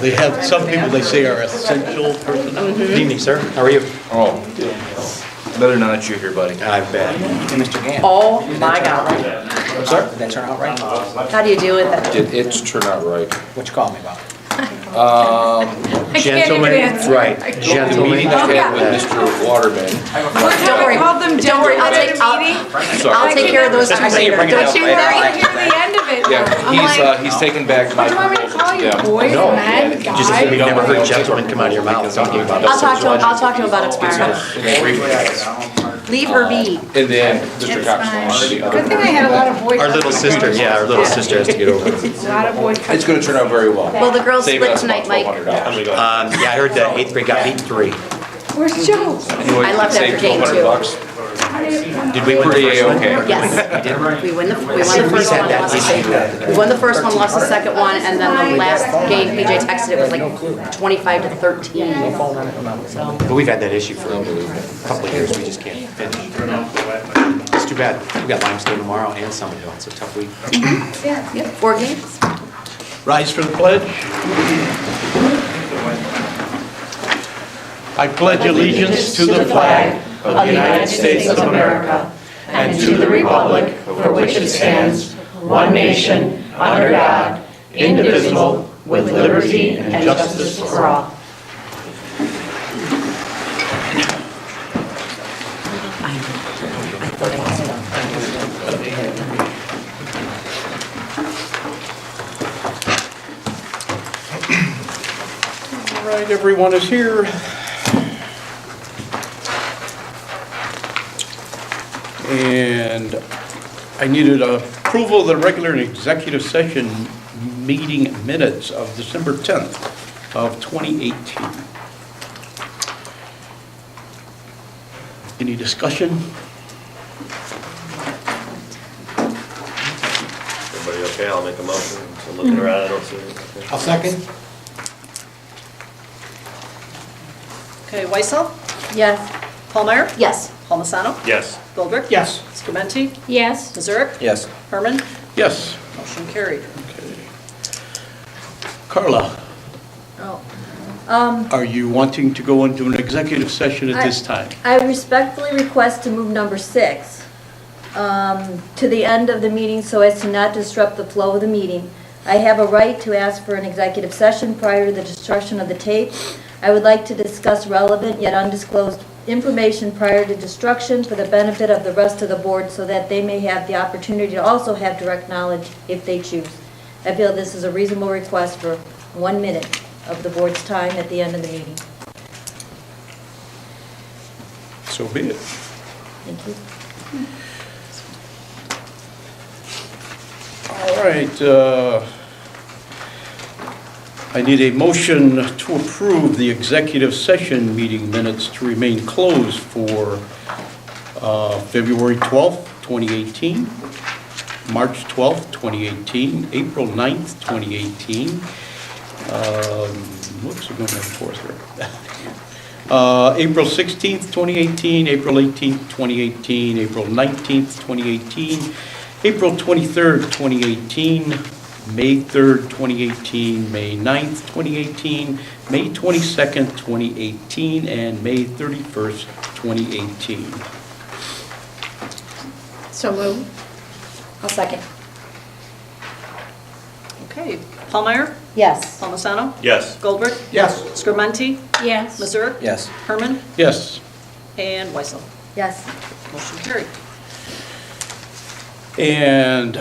They have some people they say are essential personnel. Good evening, sir. How are you? Oh, better not that you're here, buddy. I'm bad. Hey, Mr. Gann. Oh my God. Sir? Did that turn out right? How do you do with that? Did it turn out right? What you called me about? Gentlemen, right. The Gentlemen. meeting I had with Mr. Waterman. Don't worry. Don't worry. I'll take care of those two later. bring it Don't up. you I worry. Hear the end of it. Yeah, he's taking back my What do you want me to proposal call to you, them. boy, No, mad guy? just we've never heard gentlemen come out of your mouth talking about I'll talk to him about it tomorrow. Leave her be. And then Mr. Cox. Good thing I had a lot of boys. Our little sister, yeah, our little sister has to get over it. A lot of boys. It's gonna turn out very well. Well, the girls Saving split us about tonight, Mike. $1,200. Yeah, I heard that 8th grade got beat 3. Where's Joe? I left after game two. $1,200. Did we win the Pretty first one? okay. Yes. We won the first one, lost we won the first one, lost the second one, and then the last game, PJ texted, it was like 25-13. So, But we've had that issue for a couple of years, we just can't finish. It's too bad. We got Limestone tomorrow and Somerville. It's a tough week. yeah, 4 games. Rise for the pledge. I pledge allegiance to the flag of the United States of America and to the republic for which it stands, one nation, under God, indivisible, with liberty and justice for all. All right, everyone is here. And I needed approval of the regular and executive session meeting minutes of December 10th of 2018. Any discussion? Everybody okay? I'll make a motion. So looking around, I don't see anything. I'll second. Okay, Weissel, Yes. Paulmeyer, Yes. Palmisano, Yes. Goldberg. Yes. Scamenti, Yes. Missouri, Yes. Herman, Yes. motion carried. Okay. Carla, Oh. are you wanting to go into an executive session at this time? I respectfully request to move number 6 to the end of the meeting so as to not disrupt the flow of the meeting. I have a right to ask for an executive session prior to the destruction of the tape. I would like to discuss relevant yet undisclosed information prior to destruction for the benefit of the rest of the board so that they may have the opportunity to also have direct knowledge if they choose. I feel this is a reasonable request for 1 minute of the board's time at the end of the meeting. So be it. Thank you. All right, I need a motion to approve the executive session meeting minutes to remain closed for February 12th, 2018, March 12th, 2018, April 9th, 2018. Whoops, I'm going back and forth here. April 16th, 2018, April 18th, 2018, April 19th, 2018, April 23rd, 2018, May 3rd, 2018, May 9th, 2018, May 22nd, 2018, and May 31st, 2018. So moved. I'll second. Okay, Paulmeyer, Yes. Palmisano, Yes. Goldberg, Yes. Scamenti, Yes. Missouri, Yes. Herman, Yes, and Weissel, Yes. motion carried. and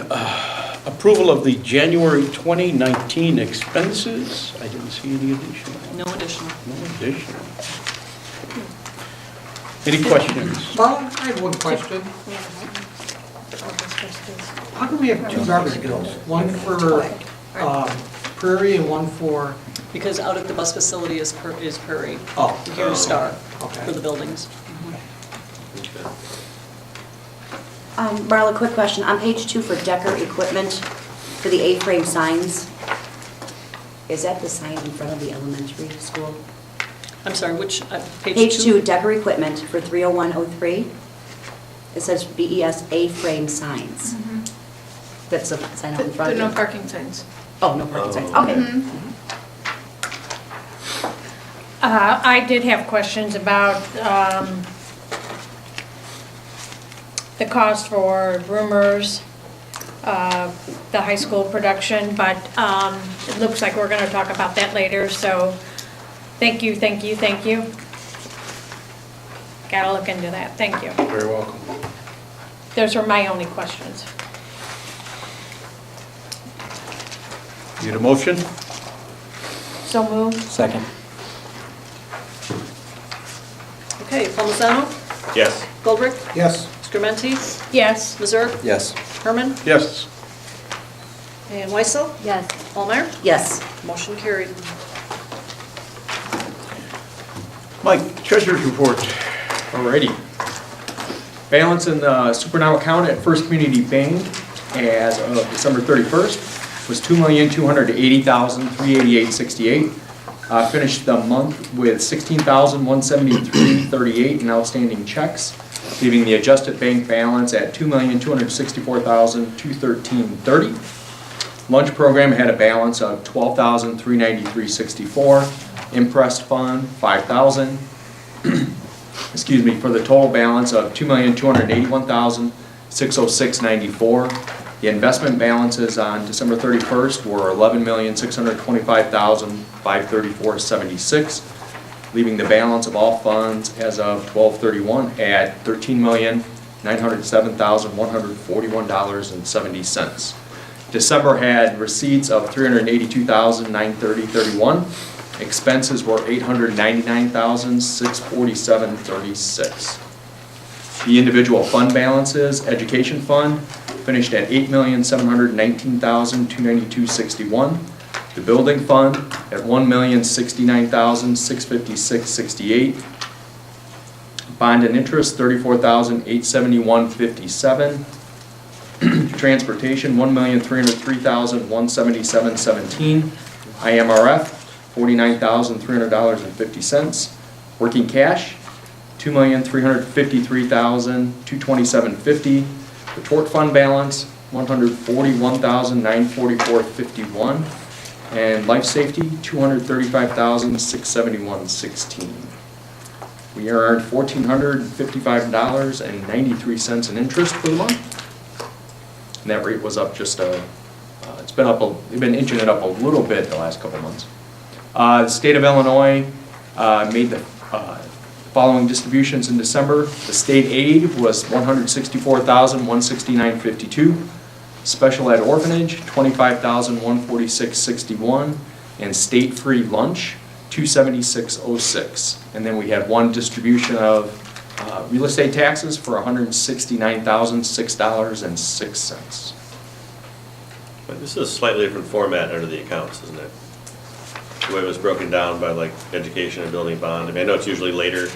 approval of the January 2019 expenses. I didn't see any additional. No additional. No additional. Any questions? Well, I have one question. How come we have 2 garbage bills? One for Prairie and one for, Because out at the bus facility is Prairie, oh, Gear Star, okay. for the buildings. Marla, quick question. On page 2 for Decker equipment, for the A-frame signs, is that the sign in front of the elementary school? I'm sorry, which, Page 2, Decker equipment for 30103. It says BES A-frame signs. That's a sign out in front The of no it. parking signs. Oh, no parking signs. Okay. I did have questions about the cost for roomers, the high school production, but it looks like we're going to talk about that later, so thank you. Gotta look into that, thank you. Very welcome. Those are my only questions. Need a motion? So moved. Second. Okay, Palmisano, Yes. Goldrick, Yes. Scrementi, Yes. Missouri, Yes. Herman, Yes. and Weissel, Yes. Allmeyer. Yes. Motion carried. Mike, treasurer's report. Alrighty. Balance in the supernow account at First Community Bank as of December 31st was $2,280,388.68. Finished the month with $16,173.38 in outstanding checks, leaving the adjusted bank balance at $2,264,213.30. Lunch program had a balance of $12,393.64. Impressed fund, $5,000. Excuse me, for the total balance of $2,281,606.94. The investment balances on December 31st were $11,625,534.76, leaving the balance of all funds as of 12/31 at $13,907,141.70. December had receipts of $382,930.31. Expenses were $899,647.36. The individual fund balances, education fund finished at $8,719,292.61. The building fund at $1,069,656.68. Bond and interest, $34,871.57. Transportation, $1,303,177.17. IMRF, $49,300.50. Working cash, $2,353,227.50. The tort fund balance, $141,944.51. And life safety, $235,671.16. We earned $1,455.93 in interest for the month. And that rate was up just it's been inching it up a little bit the last couple of months. The state of Illinois made the following distributions in December. The state aid was $164,169.52. Special ed orphanage, $25,146.61. And state free lunch, $276.06. And then we had one distribution of real estate taxes for $169,006.06. But this is a slightly different format under the accounts, isn't it? The way it was broken down by like education and building bond. I mean, I know it's usually later,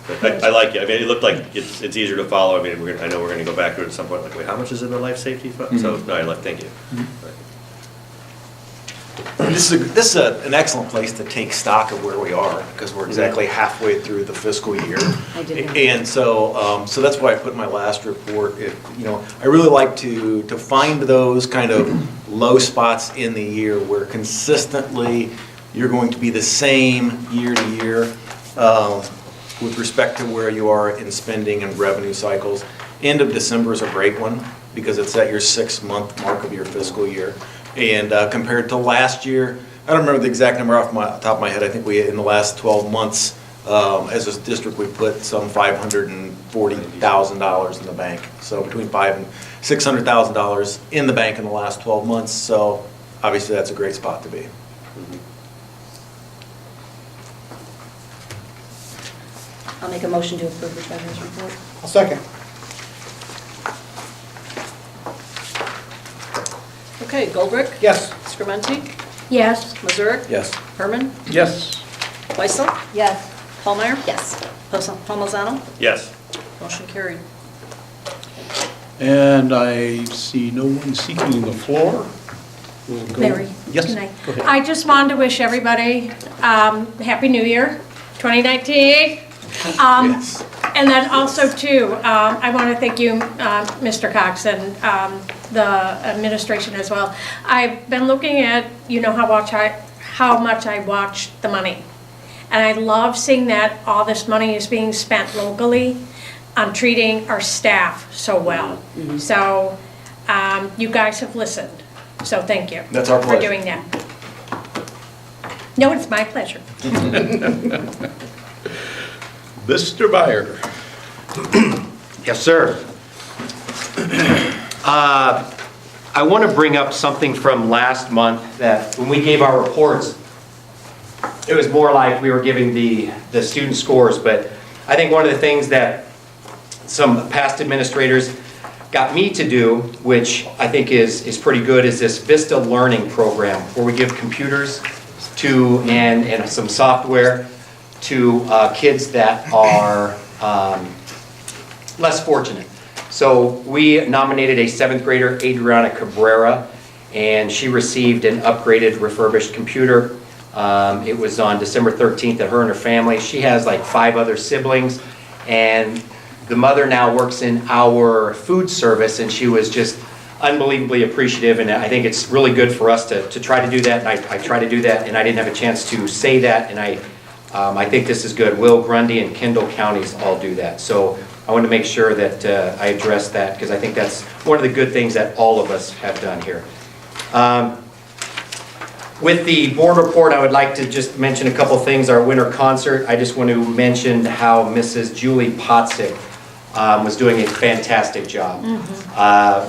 but I like it. I mean, it looked like it's easier to follow. I mean, I know we're going to go back to it at some point. Like, wait, how much is in the life safety fund? So, no, thank you. This is an excellent place to take stock of where we are, because we're exactly halfway through the fiscal year. I did that. And so that's why I put in my last report. I really like to find those kind of low spots in the year where consistently you're going to be the same year to year with respect to where you are in spending and revenue cycles. End of December is a great one because it's at your 6-month mark of your fiscal year. And compared to last year, I don't remember the exact number off the top of my head. I think in the last 12 months, as a district, we put some $540,000 in the bank. So between $500,000 and $600,000 in the bank in the last 12 months. So obviously that's a great spot to be. I'll make a motion to approve the treasurer's report. I'll second. Okay, Goldrick, Yes. Scrementi, Yes. Missouri, Yes. Herman, Yes. Weissel, Yes. Allmeyer. Yes. Palmisano. Yes. Motion carried. And I see no one seeking the floor. We'll go- Mary, Yes, can I? go ahead. I just wanted to wish everybody Happy New Year, 2019. Yes. And then also too, I want to thank you, Mr. Cox, and the administration as well. I've been looking at, how much I watch the money. And I love seeing that all this money is being spent locally on treating our staff so well. So you guys have listened, so thank you. That's our For pleasure. doing that. No, it's my pleasure. Mr. Meyer. Yes, sir. I want to bring up something from last month that when we gave our reports, it was more like we were giving the student scores, but I think one of the things that some past administrators got me to do, which I think is pretty good, is this Vista Learning Program, where we give computers to, and some software to kids that are less fortunate. So we nominated a 7th grader, Adriana Cabrera, and she received an upgraded refurbished computer. It was on December 13th at her and her family. She has like 5 other siblings, and the mother now works in our food service, and she was just unbelievably appreciative, and I think it's really good for us to try to do that, and I try to do that, and I didn't have a chance to say that, and I think this is good. Will, Grundy, and Kendall counties all do that. So I want to make sure that I address that, because I think that's one of the good things that all of us have done here. With the board report, I would like to just mention a couple things. Our winter concert, I just want to mention how Mrs. Julie Potstick was doing a fantastic job.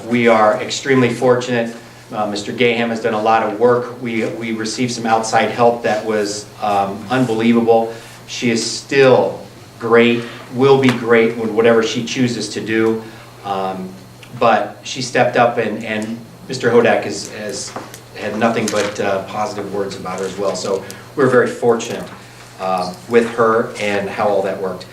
We are extremely fortunate. Mr. Gaham has done a lot of work. We received some outside help that was unbelievable. She is still great, will be great with whatever she chooses to do. But she stepped up, and Mr. Hodak has had nothing but positive words about her as well. So we're very fortunate with her and how all that worked.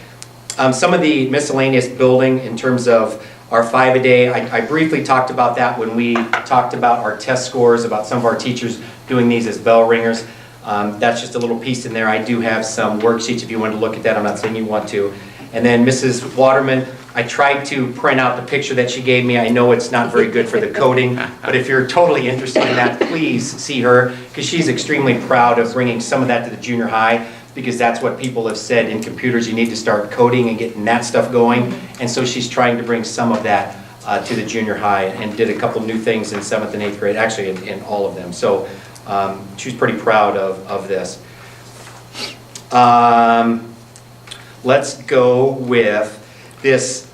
Some of the miscellaneous building in terms of our 5-a-day, I briefly talked about that when we talked about our test scores, about some of our teachers doing these as bell ringers. That's just a little piece in there. I do have some worksheets if you want to look at that. I'm not saying you want to. And then Mrs. Waterman, I tried to print out the picture that she gave me. I know it's not very good for the coding, but if you're totally interested in that, please see her, because she's extremely proud of bringing some of that to the junior high, because that's what people have said in computers. You need to start coding and getting that stuff going. And so she's trying to bring some of that to the junior high, and did a couple new things in 7th and 8th grade, actually in all of them. So she's pretty proud of this. Let's go with this,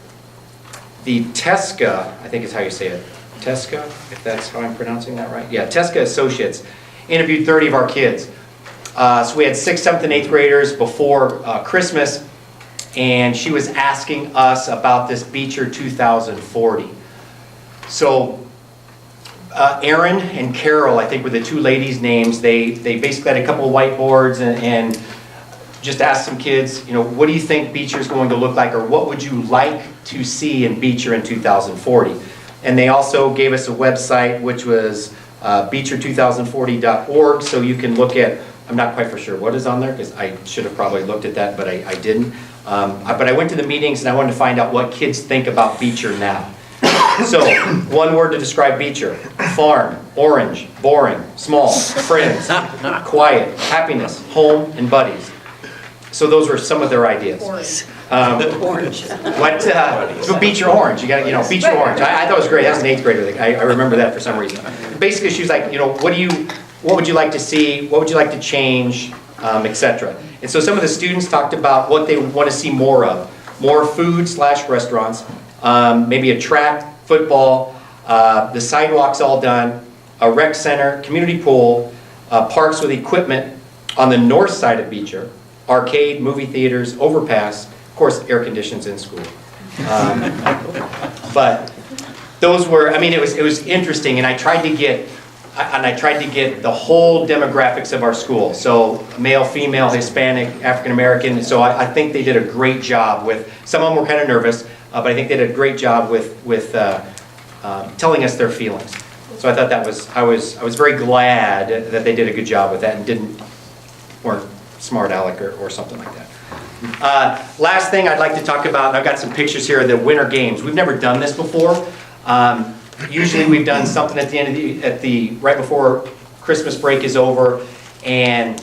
the Tesca, I think is how you say it, Tesca, if that's how I'm pronouncing that right. Yeah, Tesca Associates interviewed 30 of our kids. So we had 6th, 7th, and 8th graders before Christmas, and she was asking us about this Beecher 2040. So Erin and Carol, I think were the 2 ladies' names. They basically had a couple of whiteboards and just asked some kids, you know, what do you think Beecher is going to look like, or what would you like to see in Beecher in 2040? And they also gave us a website, which was beecher2040.org, so you can look at, I'm not quite for sure what is on there, because I should have probably looked at that, but I didn't. But I went to the meetings and I wanted to find out what kids think about Beecher now. So, one word to describe Beecher: farm, orange, boring, small, friends, quiet, happiness, home, and buddies. So those were some of their ideas. Orange. What, so Beecher orange, you got, you know, Beecher orange. I thought it was great. That was an 8th grader. I remember that for some reason. Basically, she was like, you know, what would you like to see? What would you like to change, etc. And so some of the students talked about what they want to see more of: more food/restaurants, maybe a track, football, the sidewalks all done, a rec center, community pool, parks with equipment on the north side of Beecher, arcade, movie theaters, overpass, of course, air conditions in school. But those were, I mean, it was interesting, and I tried to get the whole demographics of our school. So male, female, Hispanic, African American. So I think they did a great job with, some of them were kind of nervous, but I think they did a great job with telling us their feelings. So I thought that was, I was very glad that they did a good job with that and weren't smart aleck or something like that. Last thing I'd like to talk about, and I've got some pictures here of the winter games. We've never done this before. Usually we've done something at the end of right before Christmas break is over, and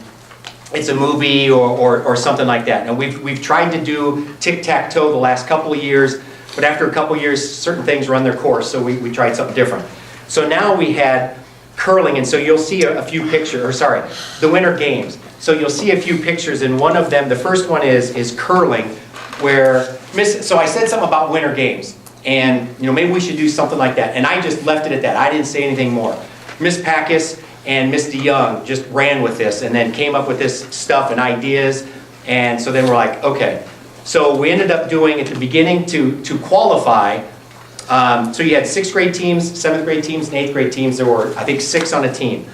it's a movie or something like that. And we've tried to do tic-tac-toe the last couple of years, but after a couple of years, certain things run their course, so we tried something different. So now we had curling, and so you'll see a few pictures, or sorry, the Winter Games. So you'll see a few pictures, and one of them, the first one is curling, where so I said something about Winter Games, and maybe we should do something like that, and I just left it at that. I didn't say anything more. Miss Packus and Ms. DeYoung just ran with this and then came up with this stuff and ideas, and so then we're like, okay. So we ended up doing at the beginning to qualify, so you had 6th grade teams, 7th grade teams, and 8th grade teams. There were, I think, 6 on a team.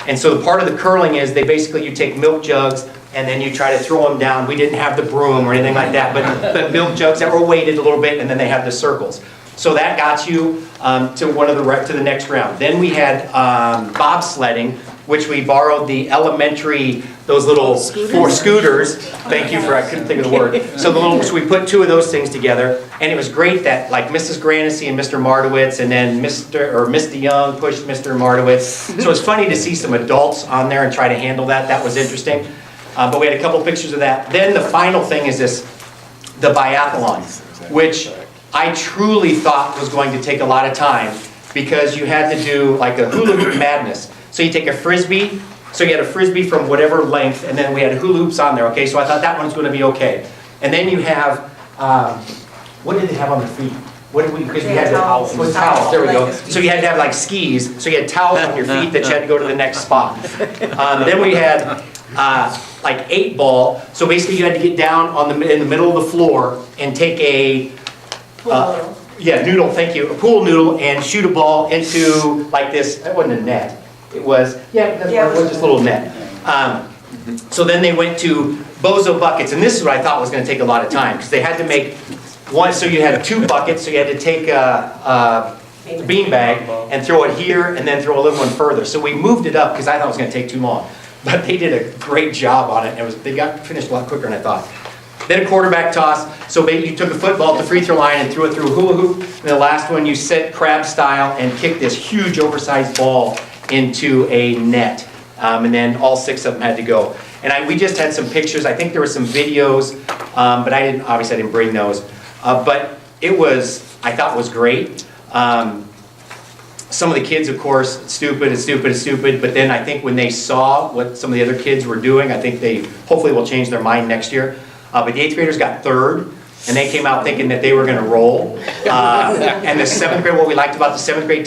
And so the part of the curling is you take milk jugs and then you try to throw them down. We didn't have the broom or anything like that, but milk jugs that were weighted a little bit, and then they have the circles. So that got you to the next round. Then we had bobsledding, which we borrowed the elementary, those little four scooters. Thank you for, I couldn't think of the word. So we put 2 of those things together, and it was great that like Mrs. Granisey and Mr. Martowitz, and then Miss DeYoung pushed Mr. Martowitz. So it's funny to see some adults on there and try to handle that. That was interesting. But we had a couple pictures of that. Then the final thing is the biathlon, which I truly thought was going to take a lot of time, because you had to do like a hula hoop madness. So you take a frisbee, so you had a frisbee from whatever length, and then we had hula hoops on there, okay? So I thought that one's going to be okay. And then you have, what did they have on their feet? Because we had towels. Towels, there we go. So you had to have like skis, so you had towels on your feet that you had to go to the next spot. Then we had like 8-ball, so basically you had to get down in the middle of the floor and take a noodle, thank you, a pool noodle, and shoot a ball into like this. That wasn't a net. It was, it was just a little net. So then they went to bozo buckets, and this is what I thought was going to take a lot of time, because they had to make one, so you had 2 buckets, so you had to take a beanbag and throw it here, and then throw a little one further. So we moved it up, because I thought it was going to take too long. But they did a great job on it, and they got finished a lot quicker than I thought. Then a quarterback toss, so you took a football at the free throw line and threw it through a hula hoop. And the last one, you sit crab style and kicked this huge oversized ball into a net. And then all 6 of them had to go. And we just had some pictures. I think there were some videos, but obviously I didn't bring those. But I thought it was great. Some of the kids, of course, stupid, but then I think when they saw what some of the other kids were doing, I think they hopefully will change their mind next year. But the 8th graders got 3rd, and they came out thinking that they were going to roll. And the 7th grade, what we liked about the 7th grade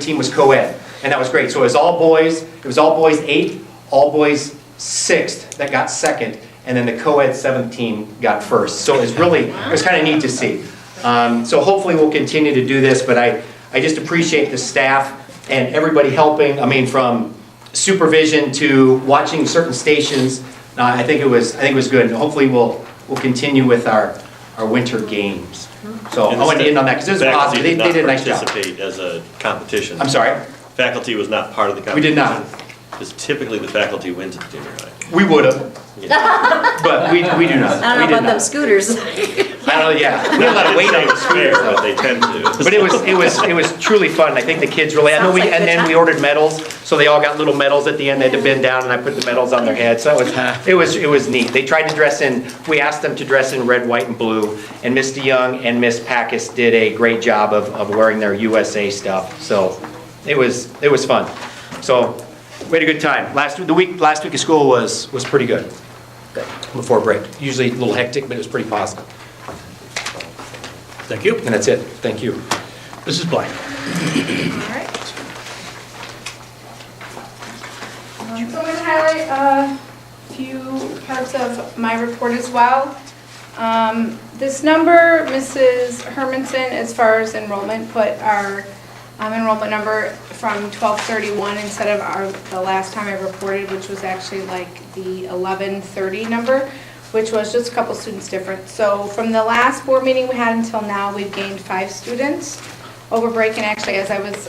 team was co-ed, and that was great. So it was all boys 8th, all boys 6th that got 2nd, and then the co-ed 7th team got 1st. So it was kind of neat to see. So hopefully we'll continue to do this, but I just appreciate the staff and everybody helping. I mean, from supervision to watching certain stations. I think it was good, and hopefully we'll continue with our winter games. So I want to end on that, because this is positive. They did a nice job. Participate as a competition. I'm sorry? Faculty was not part of the competition. We did not. Because typically the faculty wins at the junior high. We would have, but we do not. I don't know about them scooters. I don't know, yeah. We had a lot of weight on the scooters, But they tend to. But it was truly fun. I think the kids really, Sounds like a and good then time. we ordered medals, so they all got little medals at the end. They had to bend down, and I put the medals on their head. So it was neat. They tried to dress in. We asked them to dress in red, white, and blue, and Miss DeYoung and Miss Packus did a great job of wearing their USA stuff. So it was fun. So we had a good time. Last week of school was pretty good. Before break. Usually a little hectic, but it was pretty positive. Thank you. And that's it. Thank you. Mrs. Black. All right. So I'm going to highlight a few parts of my report as well. This number, Mrs. Hermanson, as far as enrollment, put our enrollment number from 1231 instead of the last time I reported, which was actually like the 1130 number, which was just a couple students different. So from the last board meeting we had until now, we've gained 5 students over break. And actually, as I was,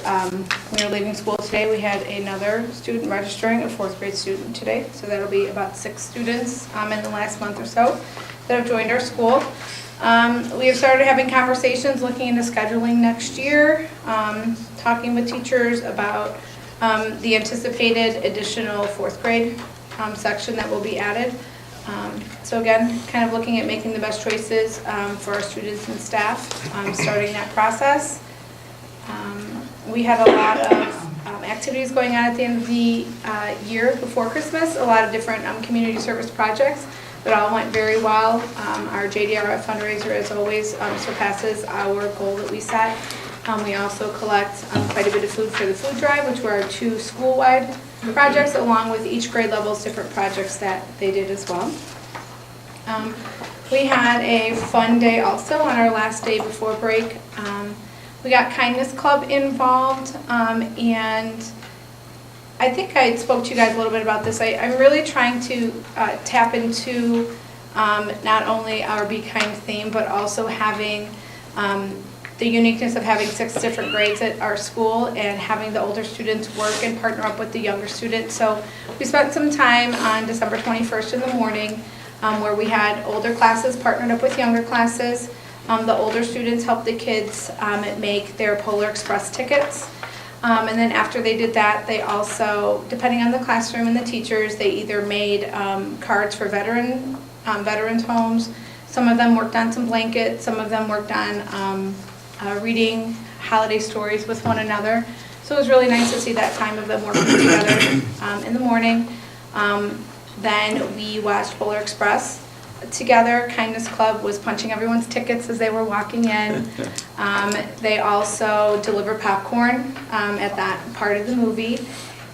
we were leaving school today, we had another student registering, a 4th grade student today. So that'll be about 6 students in the last month or so that have joined our school. We have started having conversations looking into scheduling next year, talking with teachers about the anticipated additional 4th grade section that will be added. So again, kind of looking at making the best choices for our students and staff, starting that process. We had a lot of activities going on at the end of the year before Christmas, a lot of different community service projects that all went very well. Our JDRF fundraiser, as always, surpasses our goal that we set. We also collect quite a bit of food for the food drive, which were our 2 school-wide projects, along with each grade level's different projects that they did as well. We had a fun day also on our last day before break. We got Kindness Club involved, and I think I spoke to you guys a little bit about this. I'm really trying to tap into not only our Be Kind theme, but also having the uniqueness of having 6 different grades at our school and having the older students work and partner up with the younger students. So we spent some time on December 21st in the morning where we had older classes partnered up with younger classes. The older students helped the kids make their Polar Express tickets. And then after they did that, they also, depending on the classroom and the teachers, they either made cards for veterans homes. Some of them worked on some blankets. Some of them worked on reading holiday stories with one another. So it was really nice to see that time of them working together in the morning. Then we watched Polar Express together. Kindness Club was punching everyone's tickets as they were walking in. They also delivered popcorn at that part of the movie.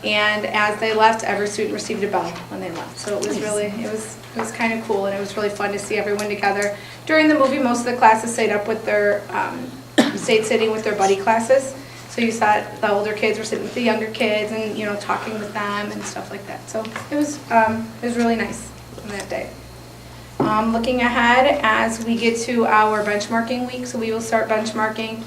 And as they left, every student received a bell when they left. So it was really, it was kind of cool, and it was really fun to see everyone together. During the movie, most of the classes stayed up with their, stayed sitting with their buddy classes. So you saw the older kids were sitting with the younger kids and, you know, talking with them and stuff like that. So it was really nice on that day. Looking ahead as we get to our benchmarking week, so we will start benchmarking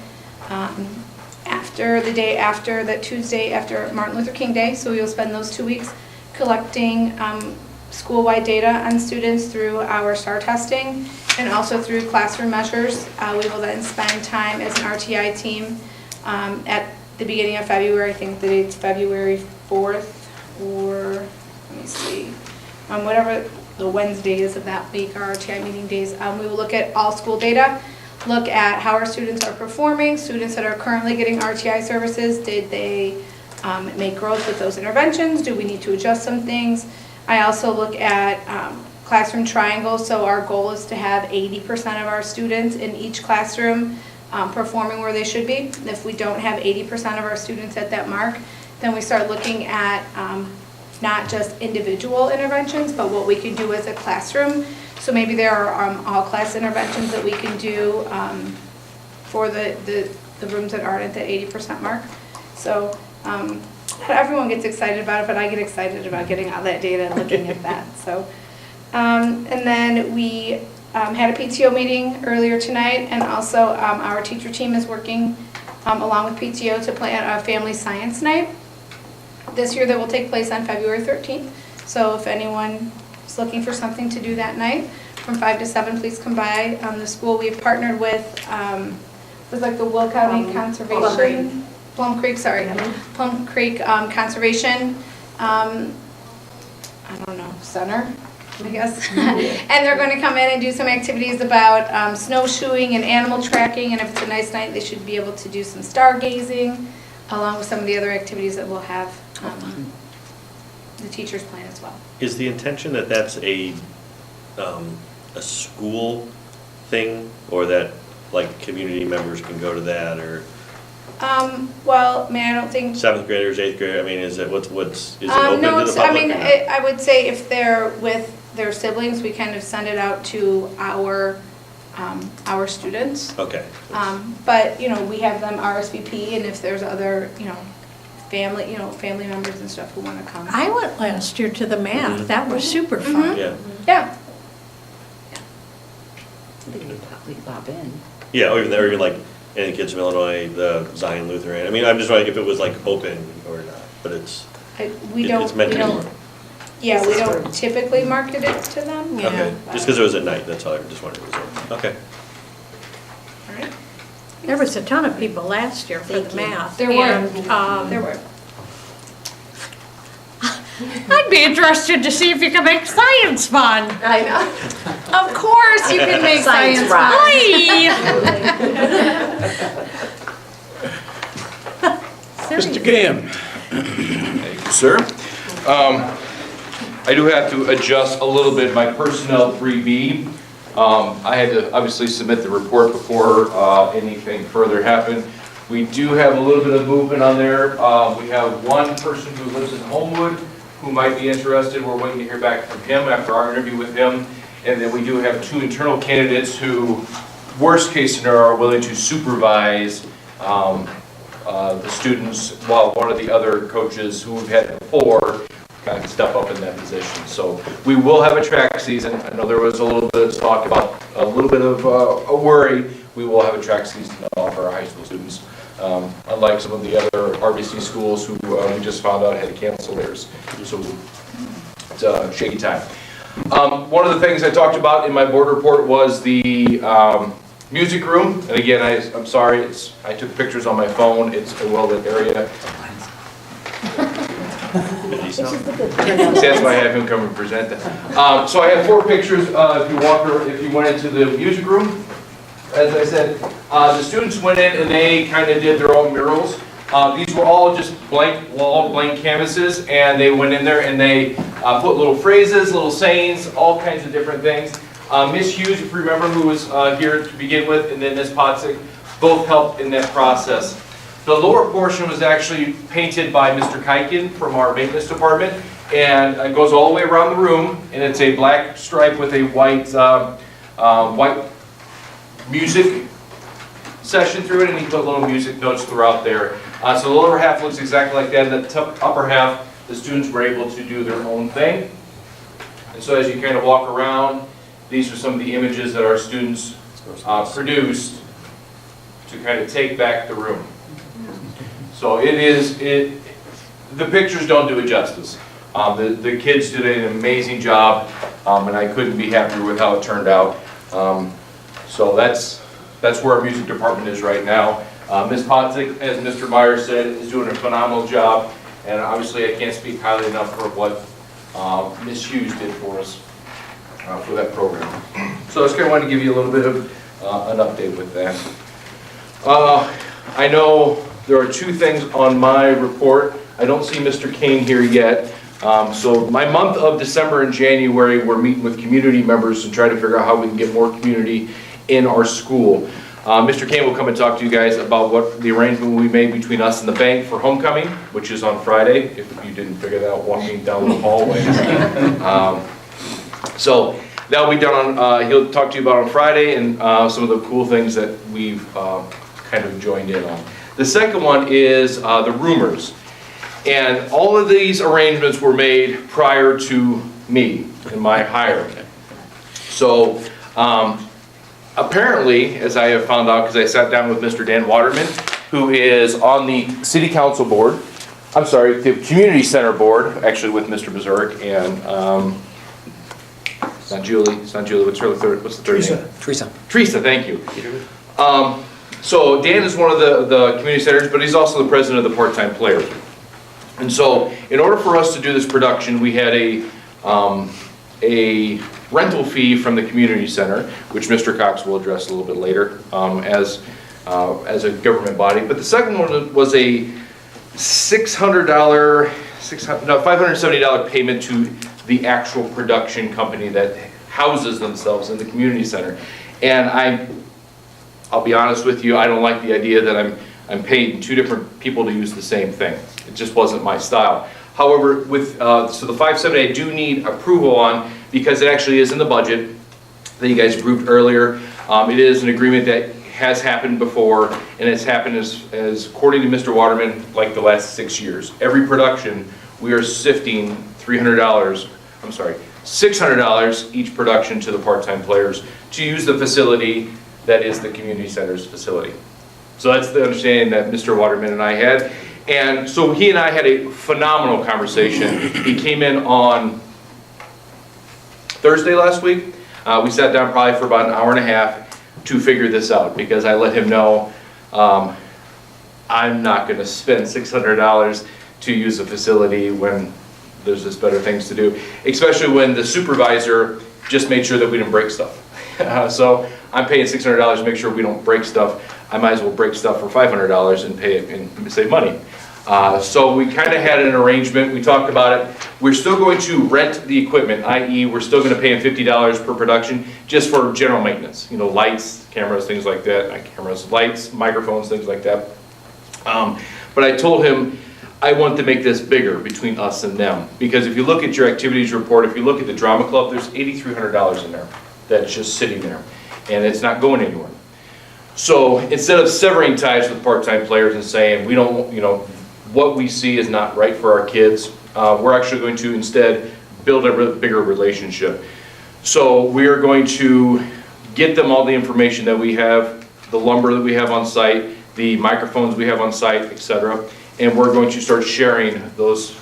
after the day after, that Tuesday after Martin Luther King Day. So we will spend those 2 weeks collecting school-wide data on students through our STAR testing and also through classroom measures. We will then spend time as an RTI team at the beginning of February. I think the date's February 4th or, let me see, whatever the Wednesday is of that week, our RTI meeting days. We will look at all school data, look at how our students are performing, students that are currently getting RTI services, did they make growth with those interventions? Do we need to adjust some things? I also look at classroom triangles, so our goal is to have 80% of our students in each classroom performing where they should be. If we don't have 80% of our students at that mark, then we start looking at not just individual interventions, but what we can do as a classroom. So maybe there are all-class interventions that we can do for the rooms that aren't at that 80% mark. So not everyone gets excited about it, but I get excited about getting all that data and looking at that. So, and then we had a PTO meeting earlier tonight, and also our teacher team is working along with PTO to plan a family science night. This year that will take place on February 13th. So if anyone is looking for something to do that night, from 5 to 7, please come by. The school we've partnered with was like the Will County Conservation, Plum Creek, sorry, Plum Creek Conservation, I don't know, center, I guess. And they're going to come in and do some activities about snowshoeing and animal tracking, and if it's a nice night, they should be able to do some stargazing, along with some of the other activities that we'll have the teachers plan as well. Is the intention that that's a school thing, or that like community members can go to that, or Well, I mean, I don't think. 7th graders, 8th graders? I mean, is it is it open No, to the public? I mean, or not? I would say if they're with their siblings, we kind of send it out to our students. Okay. But, you know, we have them RSVP, and if there's other, family members and stuff who want to come. I went last year to the math. Mhm. That was super fun. Yeah. Yeah. We pop in. Yeah, or even like any kids from Illinois, the Zion Lutheran. I mean, I'm just wondering if it was like open or not, but it's We don't. it's meant we to be don't. more. Yeah, we don't typically market it to them. Yeah. Okay, just because it was at night, that's all. I just wondered. Okay. All right. There was a ton of people last year for the Thank you. math. There were. And, There were. I'd be interested to see if you can make science fun. I know. Of course you can make Science science rocks. fun. Mr. Gann. Thank you, sir. I do have to adjust a little bit my personnel 3B. I had to obviously submit the report before anything further happened. We do have a little bit of movement on there. We have one person who lives in Homewood who might be interested. We're waiting to hear back from him after our interview with him. And then we do have 2 internal candidates who, worst case scenario, are willing to supervise the students, while one of the other coaches who we've had before kind of step up in that position. So we will have a track season. I know there was a little bit of talk about a little bit of a worry. We will have a track season for our high school students. Unlike some of the other RBC schools who we just found out had to cancel theirs. So it's a shaky time. One of the things I talked about in my board report was the music room. And again, I'm sorry, I took pictures on my phone. It's a well-lit area. So that's why I have him come and present that. So I have 4 pictures. If you went into the music room, as I said, the students went in and they kind of did their own murals. These were all just blank canvases, and they went in there and they put little phrases, little sayings, all kinds of different things. Miss Hughes, if you remember, who was here to begin with, and then Miss Potzik, both helped in that process. The lower portion was actually painted by Mr. Kiken from our maintenance department, and it goes all the way around the room, and it's a black stripe with a white music session through it, and he put little music notes throughout there. So the lower half looks exactly like that, and the upper half, the students were able to do their own thing. And so as you kind of walk around, these are some of the images that our students produced to kind of take back the room. So the pictures don't do it justice. The kids did an amazing job, and I couldn't be happier with how it turned out. So that's where our music department is right now. Ms. Potzik, as Mr. Meyer said, is doing a phenomenal job, and obviously I can't speak highly enough for what Ms. Hughes did for us for that program. So I just kind of wanted to give you a little bit of an update with that. I know there are 2 things on my report. I don't see Mr. Kane here yet. So my month of December and January, we're meeting with community members to try to figure out how we can get more community in our school. Mr. Kane will come and talk to you guys about what the arrangement we made between us and the bank for homecoming, which is on Friday, if you didn't figure that out walking down the hallway. So that'll be done on, he'll talk to you about on Friday, and some of the cool things that we've kind of joined in on. The second one is the rumors. And all of these arrangements were made prior to me and my hiring. So apparently, as I have found out, because I sat down with Mr. Dan Waterman, who is on the city council board, I'm sorry, the community center board, actually with Mr. Bezurk, and it's not Julie, what's the third name? Teresa, thank you. So Dan is one of the community centers, but he's also the president of the part-time players. And so in order for us to do this production, we had a rental fee from the community center, which Mr. Cox will address a little bit later as a government body. But the second one was a $570 payment to the actual production company that houses themselves in the community center. And I'll be honest with you, I don't like the idea that I'm paying 2 different people to use the same thing. It just wasn't my style. However, so the 570 I do need approval on, because it actually is in the budget that you guys approved earlier. It is an agreement that has happened before, and it's happened as according to Mr. Waterman, like the last 6 years. Every production, we are sifting $600 each production to the part-time players to use the facility that is the community center's facility. So that's the understanding that Mr. Waterman and I had. And so he and I had a phenomenal conversation. He came in on Thursday last week. We sat down probably for about an hour and a half to figure this out, because I let him know I'm not going to spend $600 to use a facility when there's just better things to do, especially when the supervisor just made sure that we didn't break stuff. So I'm paying $600 to make sure we don't break stuff. I might as well break stuff for $500 and pay it and save money. So we kind of had an arrangement, we talked about it. We're still going to rent the equipment, i.e. we're still going to pay him $50 per production just for general maintenance, lights, cameras, things like that, not cameras, lights, microphones, things like that. But I told him I want to make this bigger between us and them, because if you look at your activities report, if you look at the drama club, there's $8,300 in there that's just sitting there, and it's not going anywhere. So instead of severing ties with part-time players and saying we don't, what we see is not right for our kids, we're actually going to instead build a bigger relationship. So we are going to get them all the information that we have, the lumber that we have on site, the microphones we have on site, etc. And we're going to start sharing those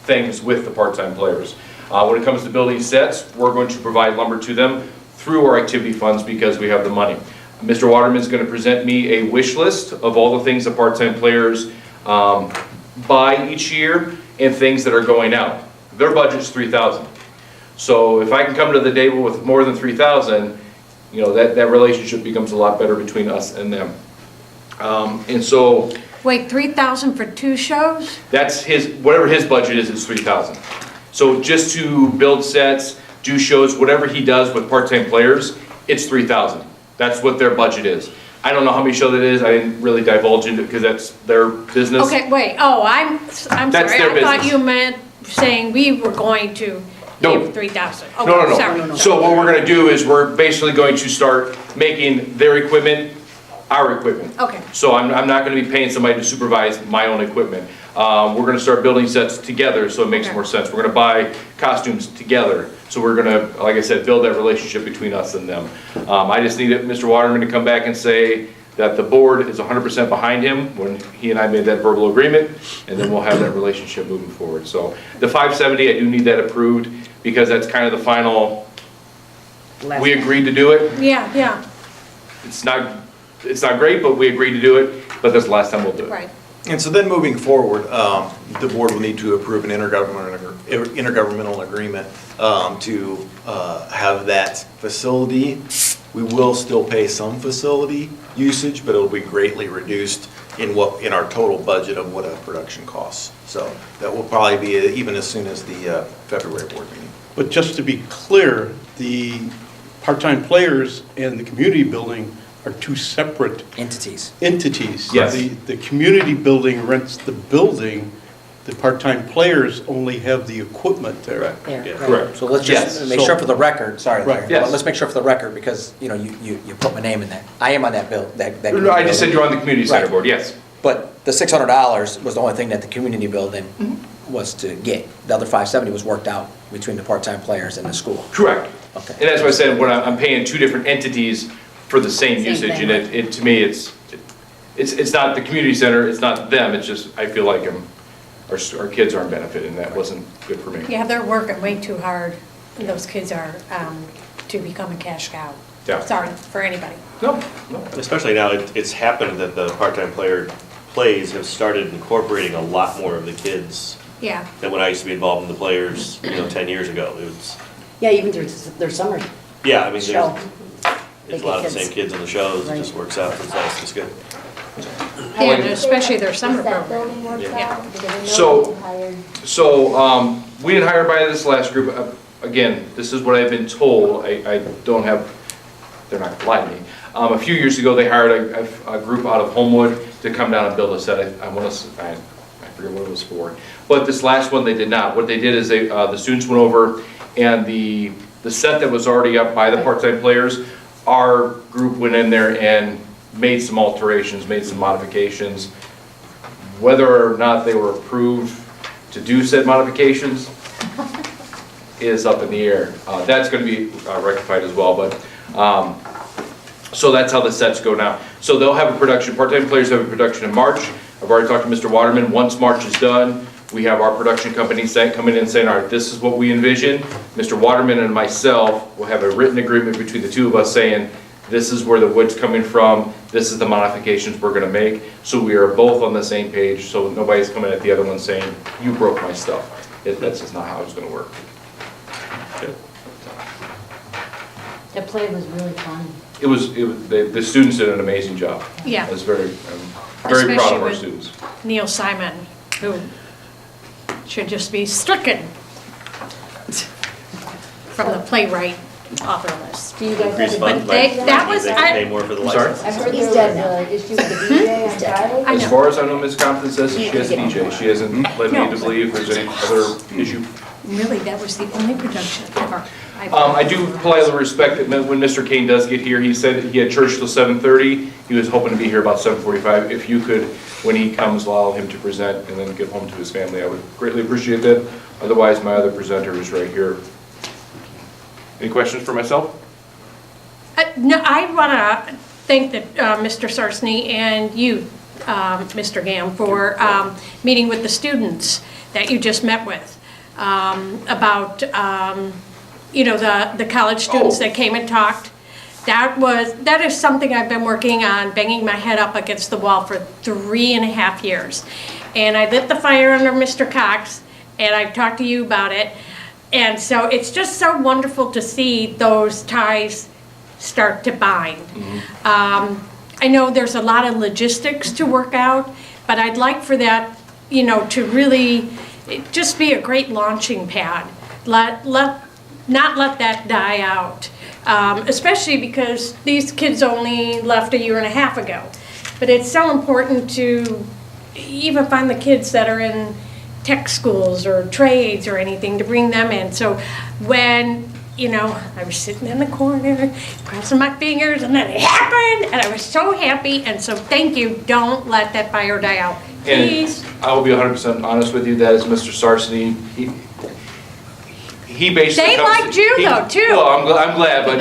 things with the part-time players. When it comes to building sets, we're going to provide lumber to them through our activity funds because we have the money. Mr. Waterman is going to present me a wish list of all the things that part-time players buy each year and things that are going out. Their budget's $3,000. So if I can come to the table with more than $3,000, that relationship becomes a lot better between us and them. And so Wait, 3,000 for 2 shows? that's whatever his budget is $3,000. So just to build sets, do shows, whatever he does with part-time players, it's $3,000. That's what their budget is. I don't know how many shows it is. I didn't really divulge into it because that's their business. Okay, wait, I'm sorry. That's their I thought business. you meant saying we were going to No. give 3,000. No. Sorry. So what we're gonna do is we're basically going to start making their equipment our equipment. Okay. So I'm not gonna be paying somebody to supervise my own equipment. We're gonna start building sets together, so it makes Okay. more sense. We're gonna buy costumes together. So we're gonna, like I said, build that relationship between us and them. I just needed Mr. Waterman to come back and say that the board is 100% behind him when he and I made that verbal agreement, and then we'll have that relationship moving forward. So the 570, I do need that approved because that's kind of the final, we agreed to do it. Yeah, It's not great, but we agreed to do it, but that's the last time we'll do it. right. And so then moving forward, the board will need to approve an intergovernmental agreement to have that facility. We will still pay some facility usage, but it'll be greatly reduced in our total budget of what a production costs. So that will probably be even as soon as the February board meeting. But just to be clear, the part-time players and the community building are 2 separate Entities. entities. Yes. The community building rents the building, the part-time players only have the equipment there. There, Yeah. right. Correct. So let's Yes. just make sure for the record, sorry, Right. Larry, Yes. but let's make sure for the record, because, you put my name in that. I am on that bill, that. No, I just said you're on the community center Right. board, yes. But the $600 was the only thing that the community building was to get. The other 570 was worked out between the part-time players and the school. Correct. Okay. And that's why I said, when I'm paying 2 different entities for the same Same usage, thing, and it, to me, it's not the community center, it's not them, it's just, I feel like our kids aren't benefiting, and that wasn't good for me. Yeah, they're working way too hard. Those kids are, to become a cash cow. Yeah. Sorry for anybody. No. Especially now, it's happened that the part-time plays have started incorporating a lot more of the kids Yeah. than when I used to be involved in the players, 10 years ago. It was, Yeah, even their summer yeah, I mean, show. there's a lot of the same kids in the shows, it just works out, it's nice, it's good. Yeah, and especially their summer program. building works Yeah. out? Because I know So- they hired- So, we didn't hire by this last group. Again, this is what I've been told. I don't have, they're not gonna lie to me. A few years ago, they hired a group out of Homewood to come down and build a set. I forget what it was for. But this last one, they did not. What they did is the students went over, and the set that was already up by the part-time players, our group went in there and made some alterations, made some modifications. Whether or not they were approved to do said modifications is up in the air. That's going to be rectified as well, but, so that's how the sets go now. So they'll have a production, part-time players have a production in March. I've already talked to Mr. Waterman. Once March is done, we have our production company coming in and saying, all right, this is what we envision. Mr. Waterman and myself will have a written agreement between the 2 of us saying, this is where the wood's coming from, this is the modifications we're gonna make. So we are both on the same page, so nobody's coming at the other one saying, you broke my stuff. That's just not how it's gonna work. That play was really fun. The students did an amazing job. Yeah. I was very proud Especially of our with students. Neil Simon, who should just be stricken from the playwright author list. Do you guys Increase have fund, But they- like, that was- they I- pay more for the I'm sorry? license. I heard there was an issue with the DJ on Friday. I As know. far as I know, Ms. Compton says she has a DJ. She hasn't led me to believe there's any other issue. Really, that was the only production ever. I do politely respect that when Mr. Kane does get here, he said he had church till 7:30. He was hoping to be here about 7:45. If you could, when he comes, allow him to present and then get home to his family, I would greatly appreciate that. Otherwise, my other presenter is right here. Any questions for myself? No, I want to thank Mr. Sarsney and you, Mr. Gam, for meeting with the students that you just met with about, the college students that came and talked. That is something I've been working on, banging my head up against the wall for 3.5 years. And I lit the fire under Mr. Cox, and I've talked to you about it. And so it's just so wonderful to see those ties start to bind. I know there's a lot of logistics to work out, but I'd like for that, to really just be a great launching pad. Not let that die out, especially because these kids only left 1.5 years ago. But it's so important to even find the kids that are in tech schools or trades or anything, to bring them in. So when, I was sitting in the corner, crossing my fingers, and then it happened, and I was so happy, and so thank you. Don't let that fire die out, please. And I will be 100% honest with you, that is Mr. Sarsney. He basically They liked you, though, too. Well, I'm glad, but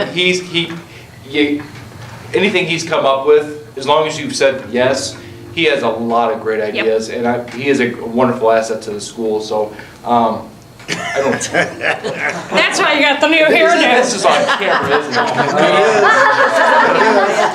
anything he's come up with, as long as you've said yes, he has a lot of great ideas, and he is a wonderful asset to the school, so, I don't. That's why you got the new hairdo. This is on camera, isn't it?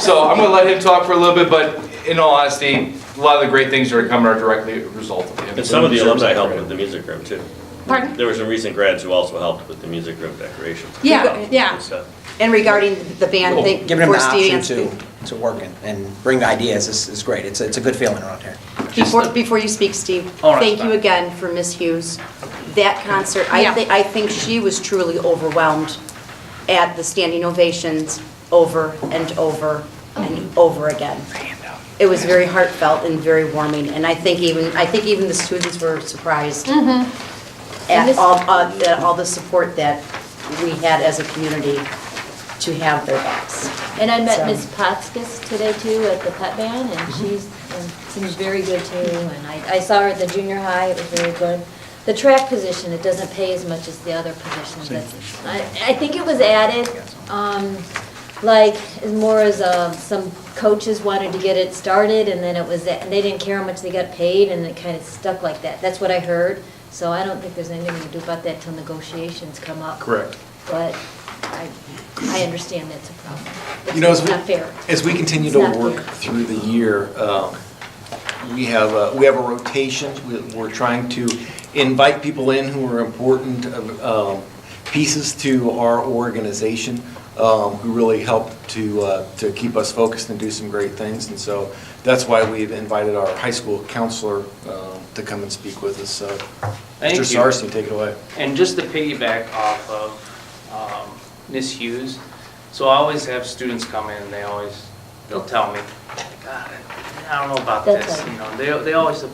So I'm gonna let him talk for a little bit, but in all honesty, a lot of the great things that are coming are directly a result of him. And some of the alumni helped with the music room too. Pardon? There were some recent grads who also helped with the music room decorations. Yeah. Good stuff. And regarding the band thing, Giving them the before Stevie option answers- to work and bring ideas is great. It's a good feeling around here. Before you speak, Steve, Oh, that's thank you fine. again for Miss Hughes. That concert, Yeah. I think she was truly overwhelmed at the standing ovations over and over and over again. It was very heartfelt and very warming, and I think even the students were surprised at all the support that we had as a community to have their backs. And I met So- Ms. Potskis today too at the pet band, and she's, seems very good too. And I saw her at the junior high, it was very good. The track position, it doesn't pay as much as the other positions. I think it was added, like, more as some coaches wanted to get it started, and then it was, they didn't care how much they got paid, and it kind of stuck like that. That's what I heard. So I don't think there's anything to do about that till negotiations come up. Correct. But I understand that's a problem. As It's not fair. as we continue It's to not work fair. through the year, we have a rotation. We're trying to invite people in who are important pieces to our organization, who really help to keep us focused and do some great things. And so that's why we've invited our high school counselor to come and speak with us. So, Thank Mr. you. Sarsney, take it away. And just to piggyback off of Ms. Hughes, so I always have students come in and they'll tell me, God, I don't know about That's this, right. they always,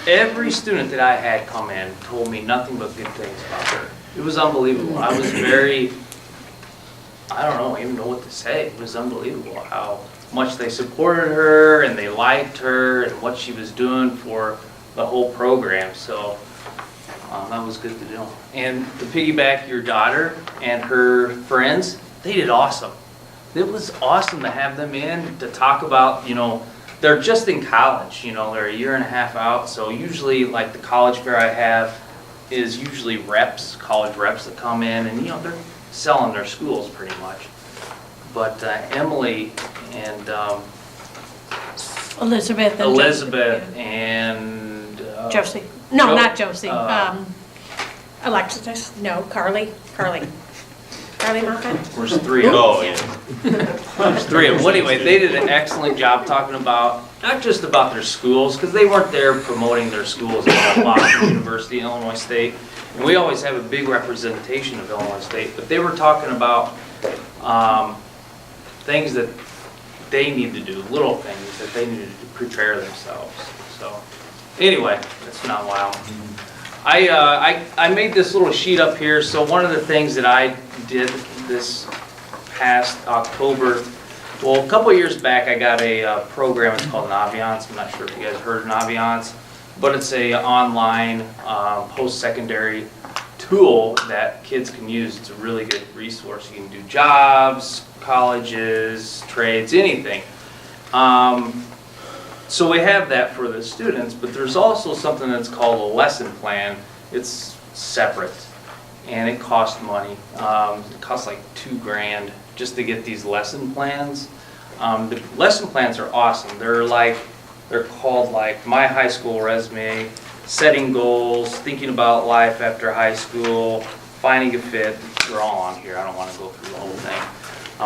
every student that I had come in told me nothing but good things about her. It was unbelievable. I was very, I don't even know what to say. It was unbelievable how much they supported her and they liked her and what she was doing for the whole program. So that was good to do. And to piggyback your daughter and her friends, they did awesome. It was awesome to have them in to talk about, they're just in college, they're 1.5 years out. So usually like the college fair I have is usually reps, college reps that come in and, they're selling their schools pretty much. But Emily and Elizabeth and Elizabeth and Josie. No, Jo- not Josie. Alexis, no, Carly Moffett. There's three of them. Oh, yeah. There's three of them. Well, anyway, they did an excellent job talking about, not just about their schools, because they weren't there promoting their schools at Boston University, Illinois State. And we always have a big representation of Illinois State, but they were talking about things that they need to do, little things that they need to prepare themselves. So, anyway, that's not wow. I made this little sheet up here. So one of the things that I did this past October, well, a couple of years back, I got a program. It's called Naviance. I'm not sure if you guys heard of Naviance, but it's a online post-secondary tool that kids can use. It's a really good resource. You can do jobs, colleges, trades, anything. So we have that for the students, but there's also something that's called a lesson plan. It's separate, and it costs money. It costs like $2,000 just to get these lesson plans. The lesson plans are awesome. They're called like My High School Resume, Setting Goals, Thinking About Life After High School, Finding a Fit. They're all on here. I don't want to go through the whole thing.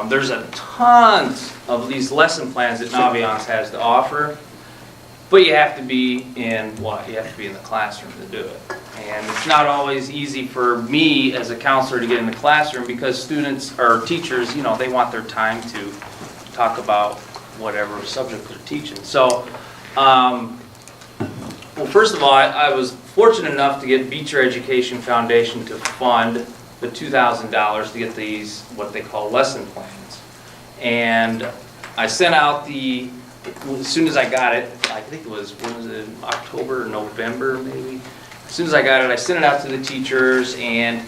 There's a tons of these lesson plans that Naviance has to offer, but you have to be in what? You have to be in the classroom to do it. And it's not always easy for me as a counselor to get in the classroom because students or teachers, they want their time to talk about whatever subject they're teaching. So, well, first of all, I was fortunate enough to get Beecher Education Foundation to fund the $2,000 to get these, what they call lesson plans. And I sent out as soon as I got it, I think it was, when was it, October or November maybe? As soon as I got it, I sent it out to the teachers, and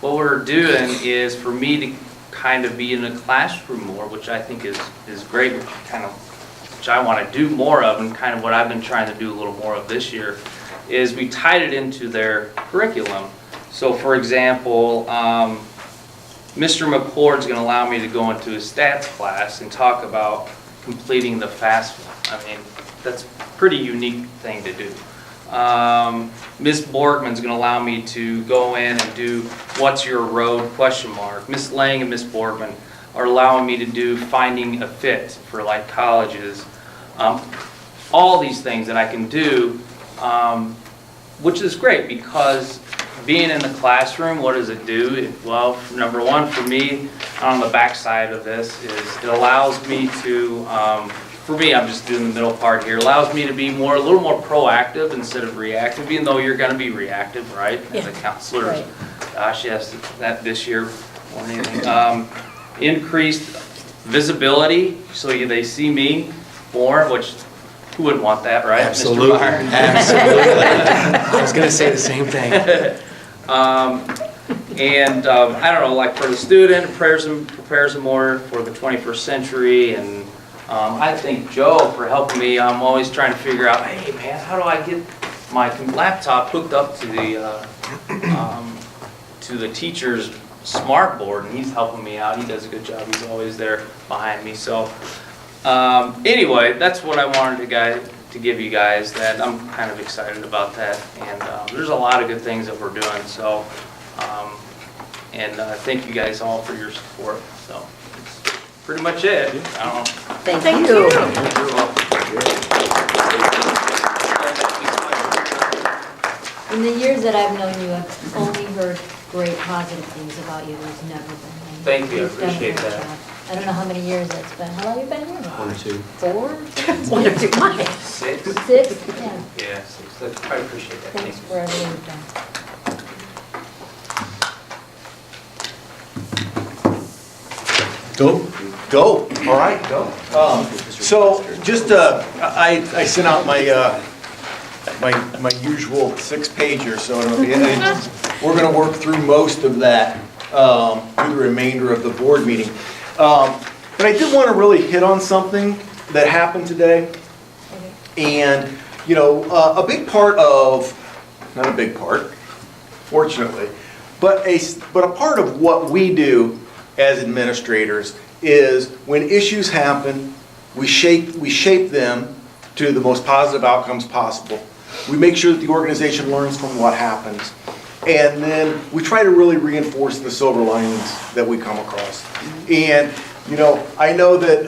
what we're doing is for me to kind of be in the classroom more, which I think is great, which I want to do more of, and kind of what I've been trying to do a little more of this year, is we tied it into their curriculum. So for example, Mr. McCord's going to allow me to go into a stats class and talk about completing the FAFSA. I mean, that's a pretty unique thing to do. Ms. Borgman's going to allow me to go in and do What's Your Road? ? Ms. Lang and Ms. Borgman are allowing me to do Finding a Fit for like colleges. All these things that I can do, which is great because being in the classroom, what does it do? Well, number one for me, on the back side of this, is it allows me to, for me, I'm just doing the middle part here, allows me to be a little more proactive instead of reactive, even though you're going to be reactive, right? As a counselor. Right. Gosh, yes, that this year more than anything. Increased visibility, so they see me more, which who wouldn't want that, right? Absolutely. Mr. Meyer? Absolutely. I was going to say the same thing. I don't know, like for the student, prepares them more for the 21st century, and I thank Joe for helping me. I'm always trying to figure out, hey man, how do I get my laptop hooked up to the teacher's smart board, and he's helping me out. He does a good job. He's always there behind me. So anyway, that's what I wanted to give you guys, that I'm kind of excited about that. And there's a lot of good things that we're doing. So, thank you guys all for your support. So, that's pretty much it. I don't know. Thank you. You're welcome. In the years that I've known you, I've only heard great positive things about you. There's never been any. Thank you, I You've done a appreciate great that. job. I don't know how many years that's been. How long have you been here? 1 or 2. 4? 1 or 2 months. 6? 6? Yeah. Yeah, 6. I appreciate that. Thanks for everything you've done. Go. All right, go. So just, I sent out my usual 6-pager, so we're going to work through most of that through the remainder of the board meeting. But I did want to really hit on something that happened today. And, a big part of, not a big part, fortunately, but a part of what we do as administrators is when issues happen, we shape them to the most positive outcomes possible. We make sure that the organization learns from what happens. And then we try to really reinforce the silver linings that we come across. And, you know, I know that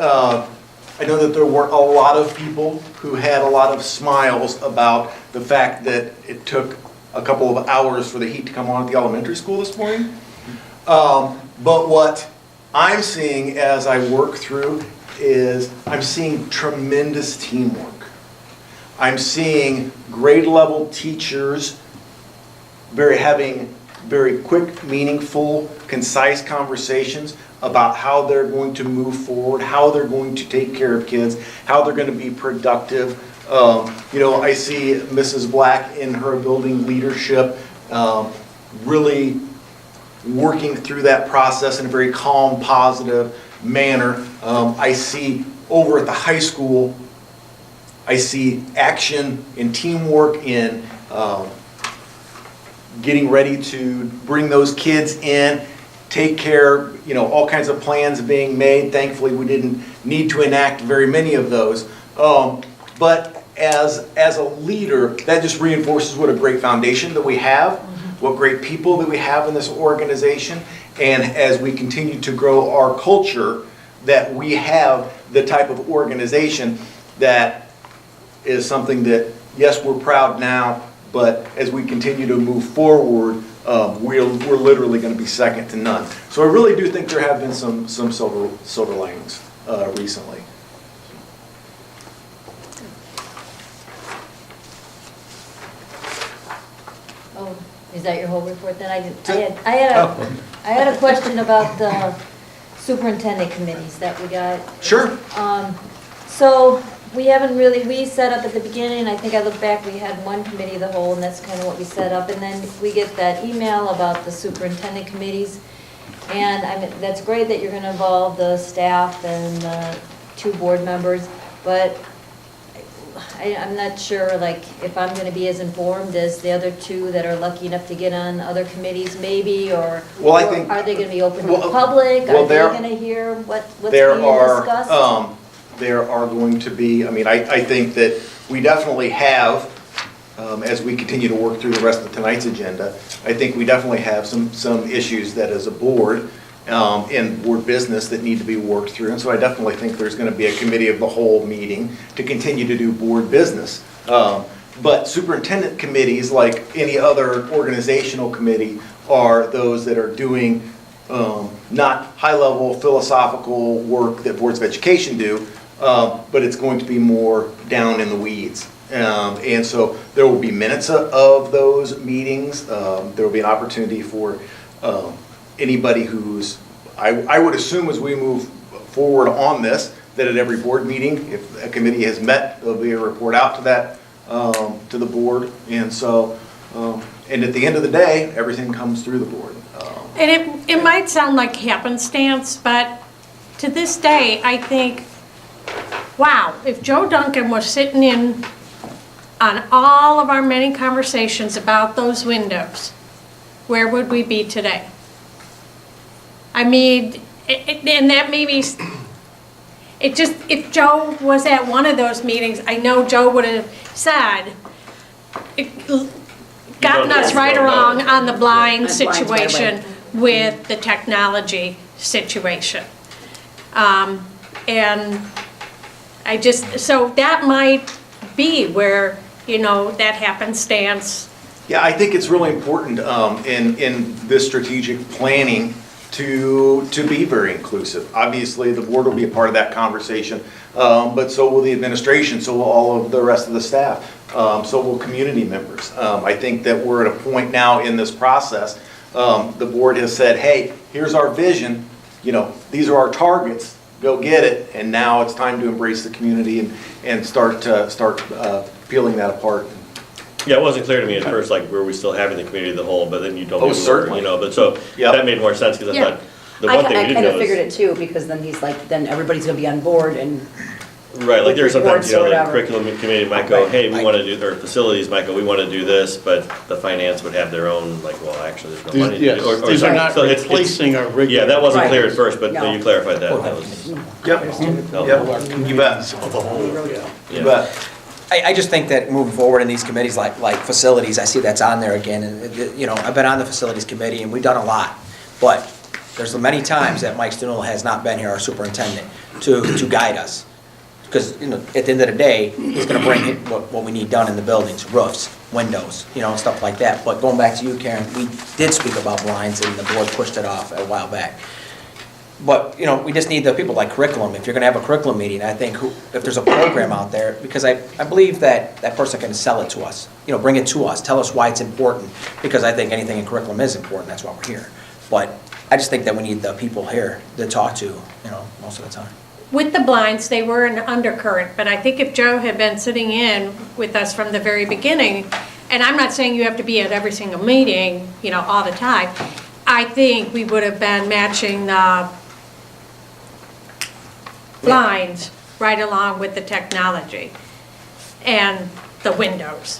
there were a lot of people who had a lot of smiles about the fact that it took a couple of hours for the heat to come on at the elementary school this morning. But what I'm seeing as I work through is I'm seeing tremendous teamwork. I'm seeing grade level teachers having very quick, meaningful, concise conversations about how they're going to move forward, how they're going to take care of kids, how they're going to be productive. You know, I see Mrs. Black in her building leadership really working through that process in a very calm, positive manner. I see over at the high school, I see action and teamwork in getting ready to bring those kids in, take care, you know, all kinds of plans being made. Thankfully, we didn't need to enact very many of those. But as a leader, that just reinforces what a great foundation that we have, what great people that we have in this organization. And as we continue to grow our culture, that we have the type of organization that is something that, yes, we're proud now, but as we continue to move forward, we're literally going to be second to none. So I really do think there have been some silver linings recently. Oh, is that your whole report then? I had a question about the superintendent committees that we got. Sure. So we haven't really, we set up at the beginning, I think I look back, we had one committee of the whole, and that's kind of what we set up. And then we get that email about the superintendent committees. And I mean, that's great that you're going to involve the staff and the 2 board members, but I'm not sure, like, if I'm going to be as informed as the other 2 that are lucky enough to get on other committees maybe, or Well, I think, are they going to be open to the public? well, Are they going to hear what's being there discussed? There are going to be, I mean, I think that we definitely have, as we continue to work through the rest of tonight's agenda, I think we definitely have some issues that as a board and board business that need to be worked through. And so I definitely think there's going to be a committee of the whole meeting to continue to do board business. But superintendent committees, like any other organizational committee, are those that are doing not high-level philosophical work that boards of education do, but it's going to be more down in the weeds. And so there will be minutes of those meetings. There will be an opportunity for anybody who's, I would assume as we move forward on this, that at every board meeting, if a committee has met, there'll be a report out to that, to the board. And so, and at the end of the day, everything comes through the board. And it might sound like happenstance, but to this day, I think, wow, if Joe Duncan was sitting in on all of our many conversations about those windows, where would we be today? I mean, and that maybe, it just, if Joe was at one of those meetings, I know Joe would have said, gotten us right along on the blind situation with the technology situation. And I just, so that might be where, you know, that happenstance. Yeah, I think it's really important in this strategic planning to be very inclusive. Obviously, the board will be a part of that conversation, but so will the administration, so will all of the rest of the staff, so will community members. I think that we're at a point now in this process, the board has said, hey, here's our vision, you know, these are our targets, go get it, and now it's time to embrace the community and start peeling that apart. Yeah, it wasn't clear to me at first, like, were we still having the committee of the whole, but then you told me we were, certainly. you know, but so, Yep. that made more sense, because I Yeah. thought, the one thing we I didn't kind of know figured is, it too, because then he's like, then everybody's gonna be on board and. right, like, there are sometimes, reports you know, or the whatever. curriculum committee might go, Right. hey, we want to do, or facilities might go, we want to do this, but the finance would have their own, like, well, actually, there's no money to do Yes, it. Or these are something. not So it's- replacing our regular. Yeah, that wasn't Right. clear at first, but No. you clarified that, that was Yep, helpful. yep, you bet, Of the whole, yeah. you bet. I just think that moving forward in these committees, like facilities, I see that's on there again, and, you know, I've been on the facilities committee, and we've done a lot, but there's many times that Mike Stunel has not been here, our superintendent, to guide us. Because, you know, at the end of the day, he's gonna bring what we need done in the buildings, roofs, windows, you know, and stuff like that. But going back to you, Karen, we did speak about blinds, and the board pushed it off a while back. But, you know, we just need the people like curriculum. If you're gonna have a curriculum meeting, I think if there's a program out there, because I believe that person can sell it to us. You know, bring it to us, tell us why it's important, because I think anything in curriculum is important, that's why we're here. But I just think that we need the people here to talk to, you know, most of the time. With the blinds, they were an undercurrent, but I think if Joe had been sitting in with us from the very beginning, and I'm not saying you have to be at every single meeting, you know, all the time, I think we would have been matching the blinds right along with the technology and the windows.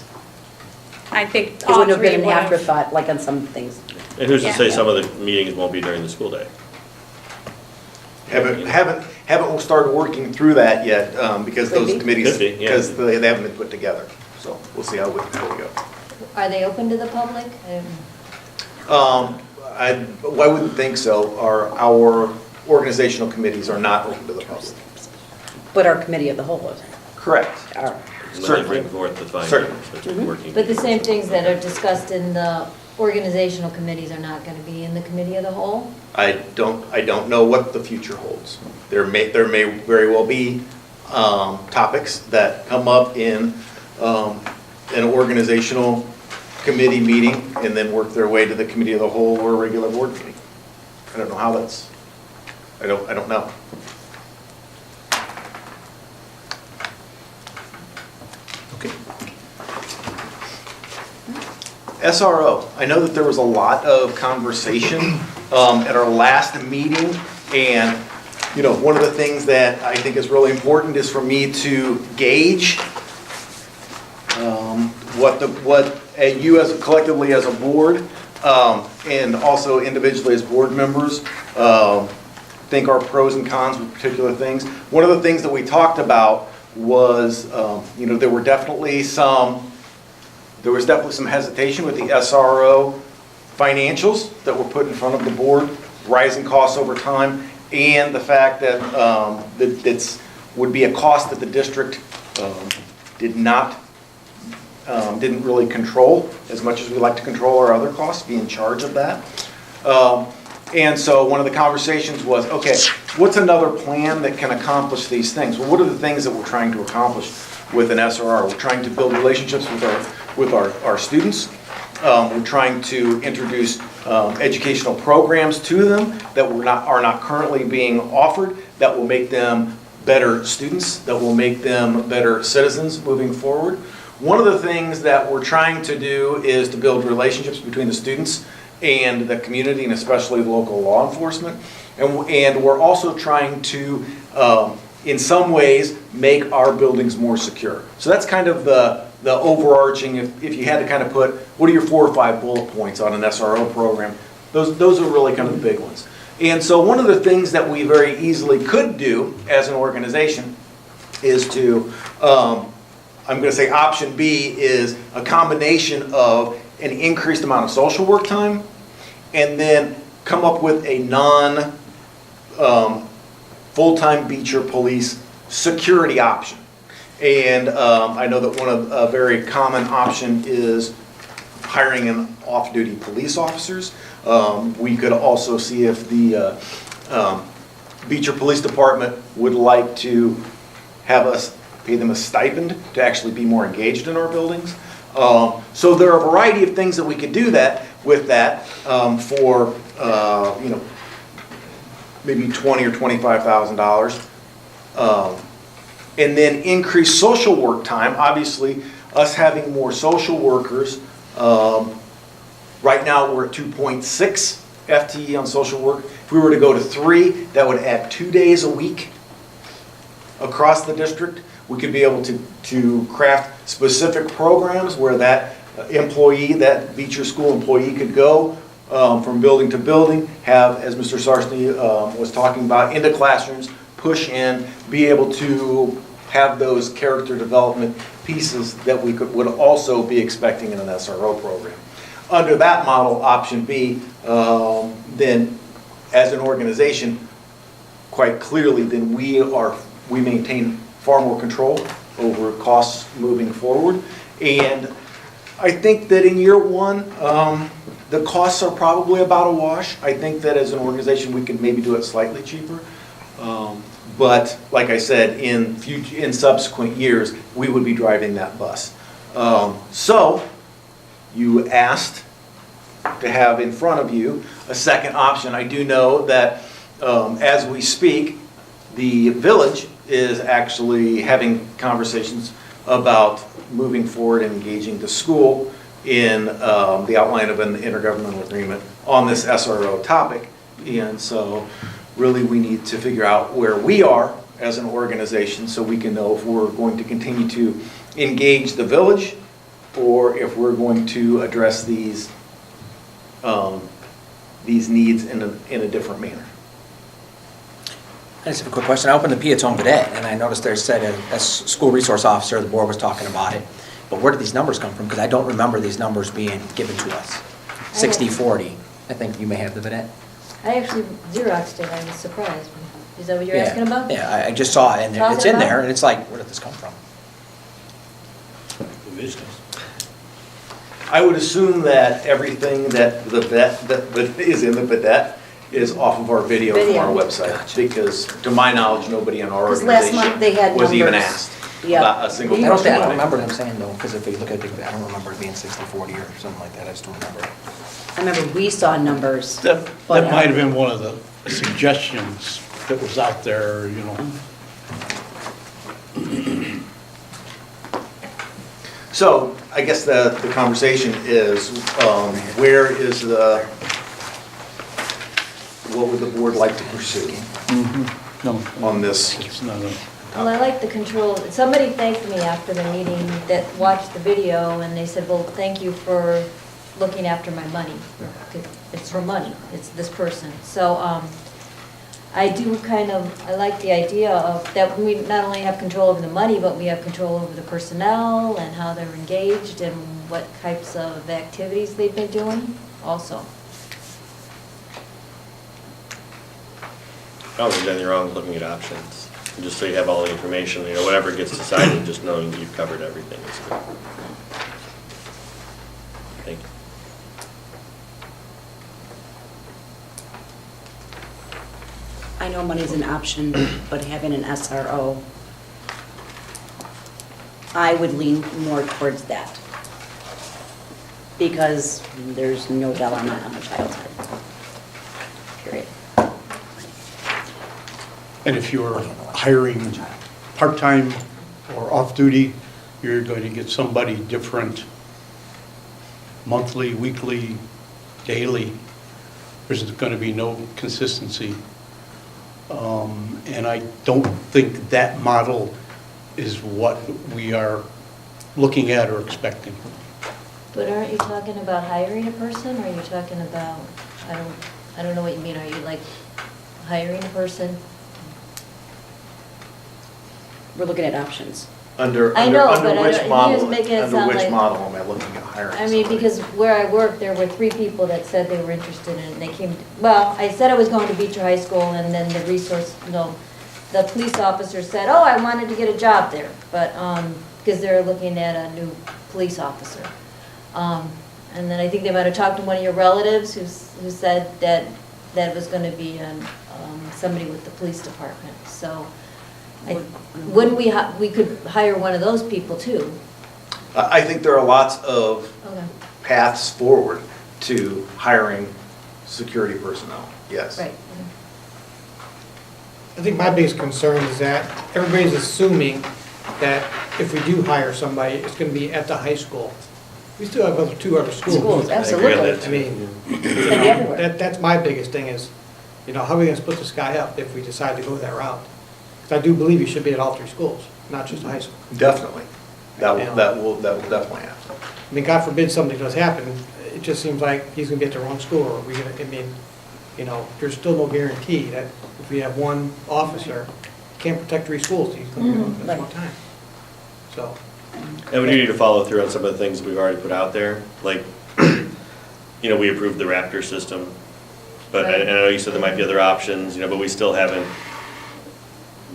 I think It all would have three been an would have. afterthought, like on some things. And who's to Yeah. say some of the meetings won't be during the school day? Haven't started working through that yet, because those Could be. committees, Could be, yeah. because they haven't been put together. So we'll see how we go. Are they open to the public? I wouldn't think so. Our organizational committees are not open to the public. But our committee of the whole is. Correct. All right. And then they Certainly. bring forth the findings, Certainly. which is working. But the same things that are discussed in the organizational committees are not going to be in the committee of the whole? I don't know what the future holds. There may very well be topics that come up in an organizational committee meeting and then work their way to the committee of the whole or a regular board meeting. I don't know how that's, I don't know. Okay. SRO, I know that there was a lot of conversation at our last meeting, and, you know, one of the things that I think is really important is for me to gauge what you as collectively as a board, and also individually as board members, think are pros and cons with particular things. One of the things that we talked about was, you know, there was definitely some hesitation with the SRO financials that were put in front of the board, rising costs over time, and the fact that it would be a cost that the district didn't really control as much as we like to control our other costs, be in charge of that. And so one of the conversations was, okay, what's another plan that can accomplish these things? Well, what are the things that we're trying to accomplish with an SRR? We're trying to build relationships with our students. We're trying to introduce educational programs to them that are not currently being offered, that will make them better students, that will make them better citizens moving forward. One of the things that we're trying to do is to build relationships between the students and the community, and especially the local law enforcement. And we're also trying to, in some ways, make our buildings more secure. So that's kind of the overarching, if you had to kind of put, what are your 4 or 5 bullet points on an SRO program? Those are really kind of the big ones. And so one of the things that we very easily could do as an organization is to, I'm going to say option B is a combination of an increased amount of social work time, and then come up with a full-time Beecher police security option. And I know that a very common option is hiring an off-duty police officers. We could also see if the Beecher Police Department would like to have us pay them a stipend to actually be more engaged in our buildings. So there are a variety of things that we could do with that for you know, maybe $20,000 or $25,000, and then increase social work time. Obviously, us having more social workers. Right now, we're at 2.6 FTE on social work. If we were to go to 3, that would add 2 days a week across the district. We could be able to craft specific programs where that employee, that Beecher School employee could go from building to building, have, as Mr. Sarsny was talking about, into classrooms, push in, be able to have those character development pieces that we would also be expecting in an SRO program. Under that model, option B, then as an organization, quite clearly, then we maintain far more control over costs moving forward. And I think that in year one, the costs are probably about a wash. I think that as an organization, we could maybe do it slightly cheaper. But like I said, in subsequent years, we would be driving that bus. So you asked to have in front of you a second option. I do know that as we speak, the village is actually having conversations about moving forward and engaging the school in the outline of an intergovernmental agreement on this SRO topic. And so really we need to figure out where we are as an organization so we can know if we're going to continue to engage the village or if we're going to address these needs in a different manner. I just have a quick question. I opened the Peatone Vedette, and I noticed there said as school resource officer, the board was talking about it. But where did these numbers come from? Because I don't remember these numbers being given to us. 60-40. I think you may have the Vedette. I actually Xeroxed it, I was surprised. Is that what you're asking about? Yeah, I just saw it, and it's in there, and it's like, where did this come from? I would assume that everything that that is in the Vedette is off of our video from our website. Gotcha. Because to my knowledge, nobody in our 'Cause last organization month they had was even numbers. asked Yeah. about a single. I don't person. remember them saying though, because if you look at it, I don't remember it being 60-40 or something like that. I just don't remember. I remember we saw numbers. That but, might have been one of the suggestions that was out there, you know. So I guess the conversation is, where is what would the board like to pursue No, on this? it's not a, Well, I like the control. Somebody thanked me after the meeting that watched the video, and they said, well, thank you for looking after my money. It's her money, it's this person. So I do I like the idea of that we not only have control over the money, but we have control over the personnel and how they're engaged and what types of activities they've been doing also. I don't think there's anything wrong with looking at options. Just so you have all the information, you know, whatever gets decided, just knowing that you've covered everything is good. Thank you. I know money's an option, but having an SRO, I would lean more towards that. Because there's no dollar amount on a child's head. Period. and if you're hiring part-time or off-duty, you're going to get somebody different monthly, weekly, daily. There's going to be no consistency. And I don't think that model is what we are looking at or expecting. But aren't you talking about hiring a person, or are you talking about, I don't know what you mean, are you like hiring a person? We're looking at options. Under I know, under but which you model? just make it Under sound which like- model am I looking at hiring I mean, somebody? because where I work, there were 3 people that said they were interested in it, and they came, well, I said I was going to Beecher High School, and then the police officer said, oh, I wanted to get a job there, but, because they're looking at a new police officer. And then I think they might have talked to one of your relatives who said that was going to be somebody with the police department, so. Wouldn't we could hire one of those people too? I think there are lots of Okay. paths forward to hiring security personnel, yes. Right. I think my biggest concern is that everybody's assuming that if we do hire somebody, it's gonna be at the high school. We still have 2 other schools. Schools, absolutely. I mean, It's gonna be everywhere. that's my biggest thing is, how are we gonna split this guy up if we decide to go that route? Because I do believe he should be at all 3 schools, not just high school. Definitely. That will definitely happen. I mean, God forbid something does happen, it just seems like he's gonna be at the wrong school, or there's still no guarantee that if we have one officer, can't protect 3 schools, he's going to do it at one time. So, And we do need to follow through on some of the things we've already put out there, like, we approved the Raptor system, but I know you said there might be other options, but we still haven't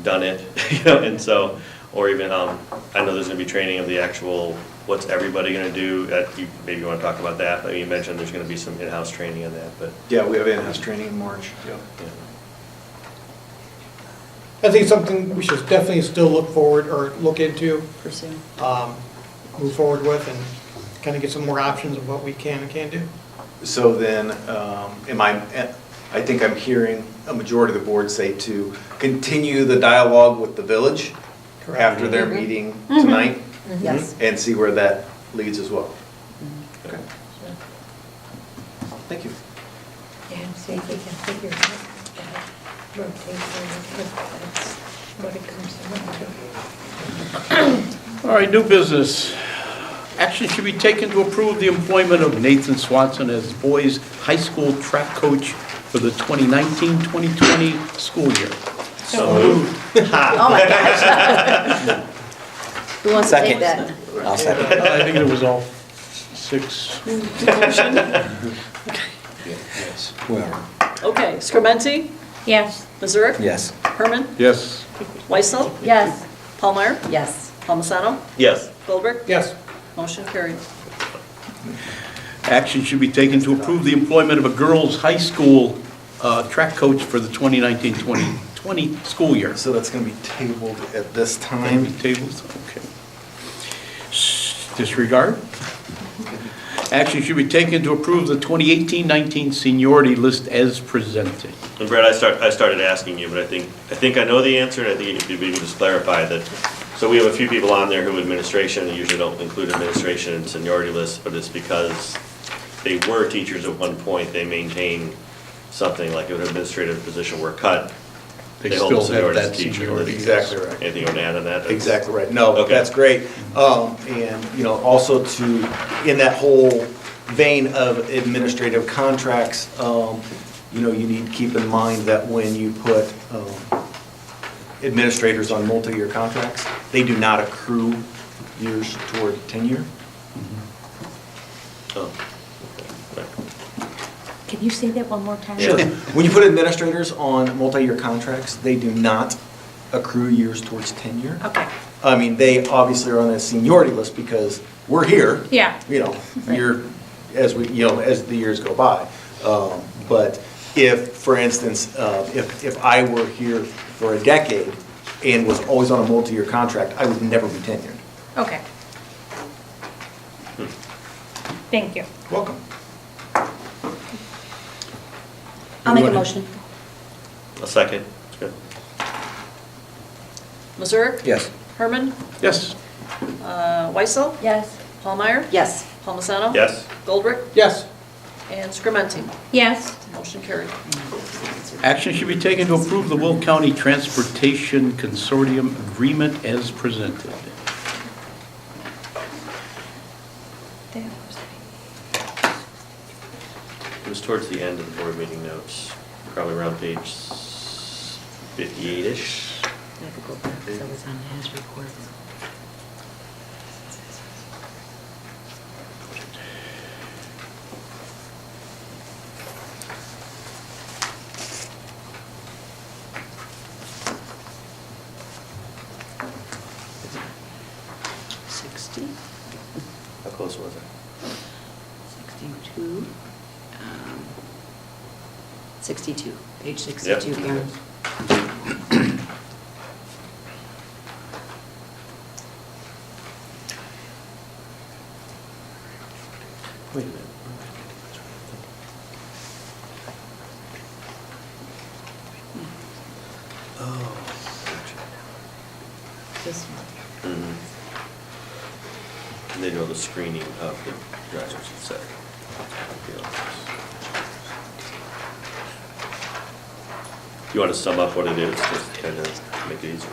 done it, and so, or even, I know there's gonna be training of the actual, what's everybody gonna do, maybe you wanna talk about that, you mentioned there's gonna be some in-house training on that, but. Yeah, we have in-house training in March. Yep. I think it's something we should definitely still look into, Pursue. move forward with, and kind of get some more options of what we can and can't do. So then, I think I'm hearing a majority of the board say to continue the dialogue with the village after their meeting tonight, Yes. and see where that leads as well. Okay. Thank you. And see if we can figure out, rotate that's what it comes to. All right, new business. Action should be taken to approve the employment of Nathan Swanson as boys' high school track coach for the 2019-2020 school year. So moved. Oh, my gosh. Who wants to take Second. that? I'll second. I think it was all 6. Whoever. Okay, Scramenti, Yes. Missouri, Yes. Herman, Yes. Weissel, Yes. Palmeyer, Yes. Palmisano, Yes. Goldberg, Yes, motion carried. Action should be taken to approve the employment of a girls' high school track coach for the 2019-2020 school year. So that's going to be tabled at this Time time. tables, okay. Disregard. Action should be taken to approve the 2018-19 seniority list as presented. And Brett, I started asking you, but I think I know the answer, and I think if you could just clarify that. So we have a few people on there who administration, and usually don't include administration in seniority lists, but it's because they were teachers at one point, they maintain something like an administrative position were cut. They hold the still have seniority as that teacher. seniority. Exactly right. Anything you want to add on that? Exactly right. No, Okay. that's great. And, also in that whole vein of administrative contracts, you need to keep in mind that when you put administrators on multi-year contracts, they do not accrue years toward tenure. Oh, okay. Can you say that one more time? Sure. When you put administrators on multi-year contracts, they do not accrue years towards tenure. Okay. I mean, they obviously are on a seniority list because we're here. Yeah. As the years go by. But if, for instance, if I were here for a decade and was always on a multi-year contract, I would never be tenured. Okay. Thank you. Welcome. I'll make a motion. A second. Good. Missouri, Yes. Herman, Yes. Weissel, Yes. Palmeyer, Yes. Palmisano. Yes. Goldberg, yes, and Scramenti, Yes. motion carried. Action should be taken to approve the Will County Transportation Consortium Agreement as presented. It was towards the end of the board meeting notes, probably around page 58-ish. I have to go back, because I was on his report. How close was it? 62. 62, page 62, Yep. Karen. Wait a minute. Oh, This one. mhm. And they know the screening of the graduates, et cetera. You want to sum up what it is, just kind of make it easier?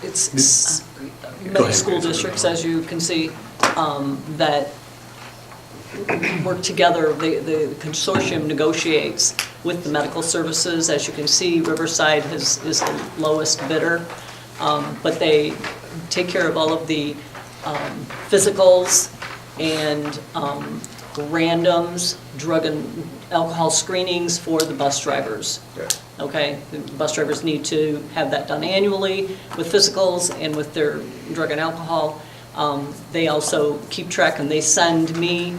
It's Go many ahead. school districts, as you can see, that work together, the consortium negotiates with the medical services. As you can see, Riverside is the lowest bidder, but they take care of all of the physicals and randoms, drug and alcohol screenings for the bus drivers. Okay, the bus drivers need to have that done annually with physicals and with their drug and alcohol. They also keep track and they send me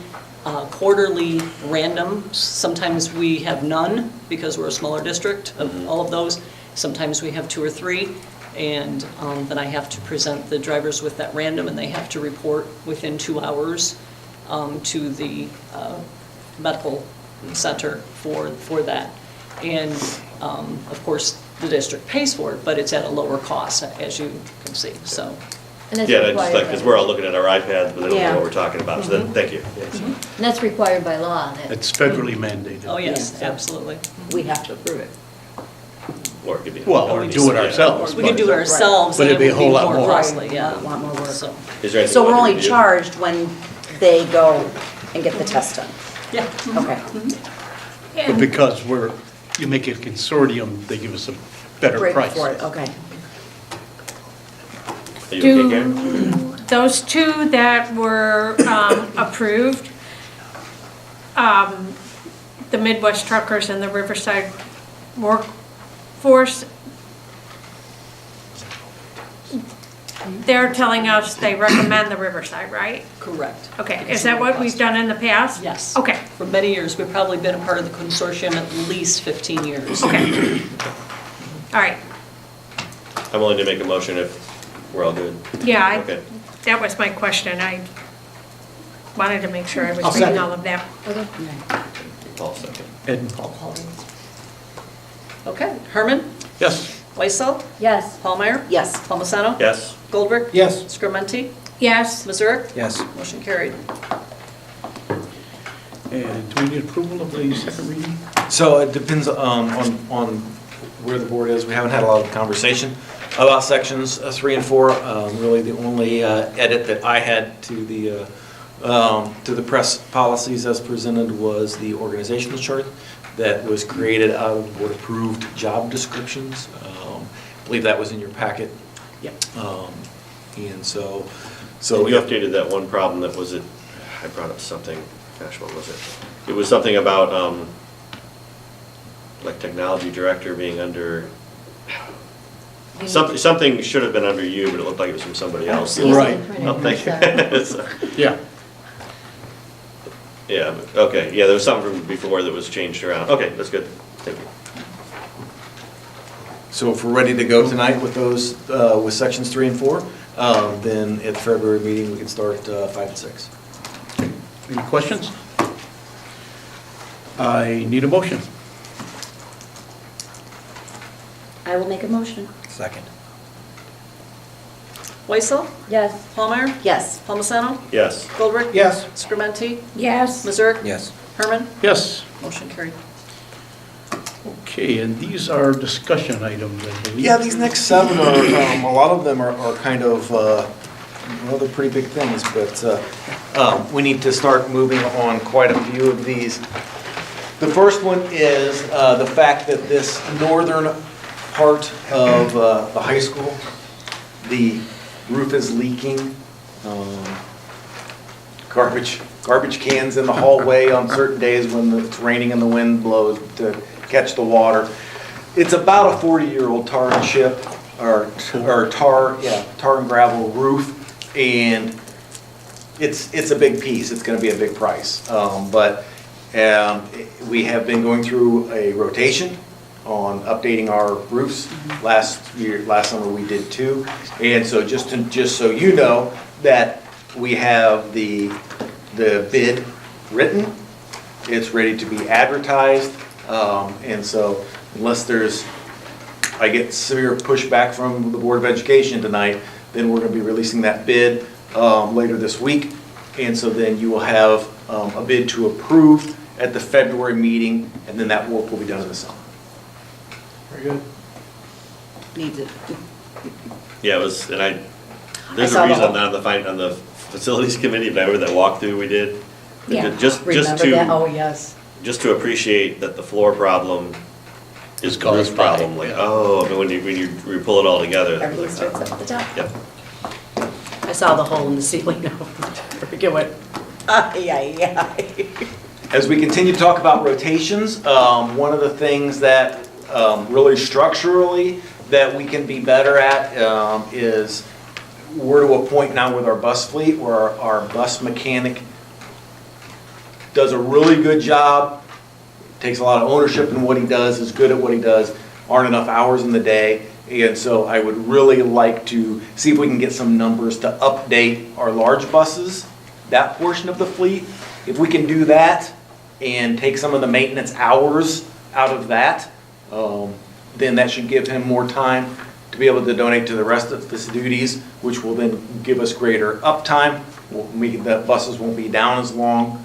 quarterly randoms. Sometimes we have none because we're a smaller district of all of those. Sometimes we have 2 or 3. And then I have to present the drivers with that random, and they have to report within 2 hours to the medical center for that. And of course, the district pays for it, but it's at a lower cost, as you can see, so. And that's Yeah, that's just required like, by because law. we're all looking at our iPads, but they don't Yeah. know what we're talking about, so then, thank you. And that's required by law. that- It's federally mandated. Oh, yes, Yeah. absolutely. We have to approve it. Or it could be. Well, or do it Yeah. ourselves. We can do it ourselves, But and it it'd be a would be whole lot more more. costly, yeah. A lot more work. So, Is there anything So you we're want me only to do? charged when they go and get the test done? yeah. Okay. But because you make it a consortium, they give us a better Break price. for it, okay. Are you okay, Karen? Do those 2 that were approved, the Midwest Truckers and the Riverside Workforce, they're telling us they recommend the Riverside, right? Correct. Okay, is that what we've done in the past? Yes. Okay, For many years, we've probably been a part of the consortium at least 15 years. okay. All right, I'm willing to make a motion if we're all good. yeah, Okay. that was my question. I wanted to make sure I I'll was reading second. all of that. Paul second. And, Okay, Herman, yes, Weissel, Yes. Paulmeyer, Yes. Palmisano, Yes. Goldberg, Yes. Scrumenti, Yes, Missouri, Yes. motion carried. and do we need approval of the second reading? So it depends on where the board is. We haven't had a lot of conversation about sections 3 and 4. Really, the only edit that I had to the press policies as presented was the organizational chart that was created out of board-approved job descriptions. I believe that was in your packet. Yep. And so We updated that one problem that was it, I brought up something, gosh, what was it? It was something about, like technology director being under, something should have been under you, but it looked like it was from somebody else. Right. Oh, thank you. So, Yeah. Yeah, okay, yeah, there was something from before that was changed around. Okay, that's good, thank you. So if we're ready to go tonight with those, with sections 3 and 4, then at the February meeting, we can start 5 and 6. Any questions? I need a motion. I will make a motion. Second. Weissel, Yes. Paulmeyer, Yes. Palmisano, Yes. Goldberg, Yes. Scrumenti, yes. Missouri, Yes. Herman, Yes. motion carried. Okay, and these are discussion items, I believe. Yeah, these next 7 are, a lot of them are kind of, well, they're pretty big things, but we need to start moving on quite a few of these. The first one is the fact that this northern part of the high school, the roof is leaking. Garbage cans in the hallway on certain days when it's raining and the wind blows to catch the water. It's about a 40-year-old tar and chip, or tar and gravel roof, and it's a big piece. It's going to be a big price. But we have been going through a rotation on updating our roofs. Last summer we did 2, and so just so you know that we have the bid written. It's ready to be advertised, and so unless I get severe pushback from the Board of Education tonight, then we're going to be releasing that bid later this week, and so then you will have a bid to approve at the February meeting, and then that work will be done in the summer. Very good. Needs it. Yeah, it was, and there's saw a the reason whole- on the facilities committee, but I remember that walkthrough we did, Yeah. Just Remember that? Oh, to, yes. just to appreciate that the floor problem Is is caused caused by, problem, like, yeah. oh, I mean, when you pull it all together. Everything like, starts up at the top. Yep. I saw the hole in the ceiling now. Forget what, yeah. As we continue to talk about rotations, one of the things that really structurally that we can be better at is we're to a point now with our bus fleet where our bus mechanic does a really good job, takes a lot of ownership in what he does, is good at what he does, aren't enough hours in the day. And so I would really like to see if we can get some numbers to update our large buses, that portion of the fleet. If we can do that and take some of the maintenance hours out of that, then that should give him more time to be able to donate to the rest of his duties, which will then give us greater uptime. The buses won't be down as long.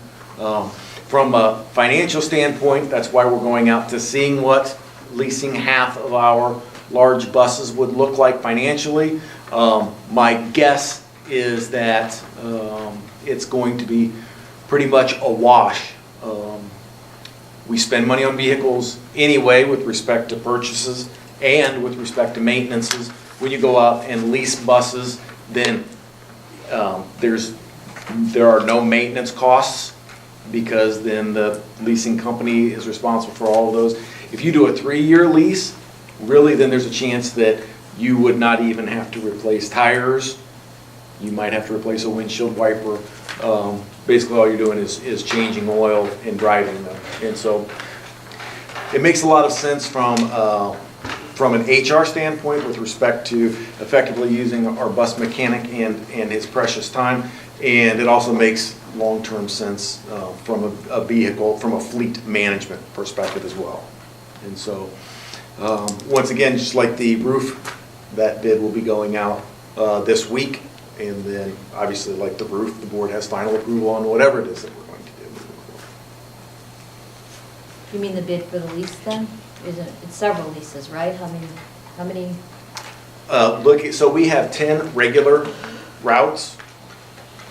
From a financial standpoint, that's why we're going out to seeing what leasing half of our large buses would look like financially. My guess is that it's going to be pretty much a wash. We spend money on vehicles anyway with respect to purchases and with respect to maintenances. When you go out and lease buses, then there are no maintenance costs, because then the leasing company is responsible for all of those. If you do a 3-year lease, really then there's a chance that you would not even have to replace tires. You might have to replace a windshield wiper. Basically all you're doing is changing oil and driving them. And so it makes a lot of sense from an HR standpoint with respect to effectively using our bus mechanic and his precious time. And it also makes long-term sense from a vehicle, from a fleet management perspective as well. And so, once again, just like the roof, that bid will be going out this week. And then, obviously, like the roof, the board has final approval on whatever it is that we're going to do. You mean the bid for the lease then? It's several leases, right? How many? So we have 10 regular routes.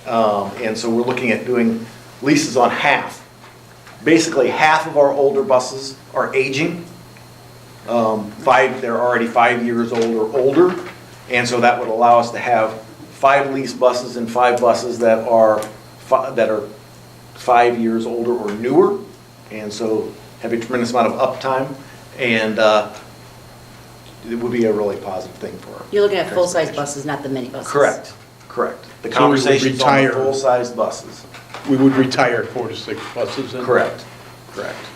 And so we're looking at doing leases on half. Basically, half of our older buses are aging. They're already 5 years old or older. And so that would allow us to have 5 lease buses and 5 buses that are 5 years older or newer. And so have a tremendous amount of uptime. And it would be a really positive thing for us. You're looking at full-size buses, not the mini buses. Correct. The So we would conversation's on the retire- full-size buses. We would retire 4 to 6 buses then? Correct.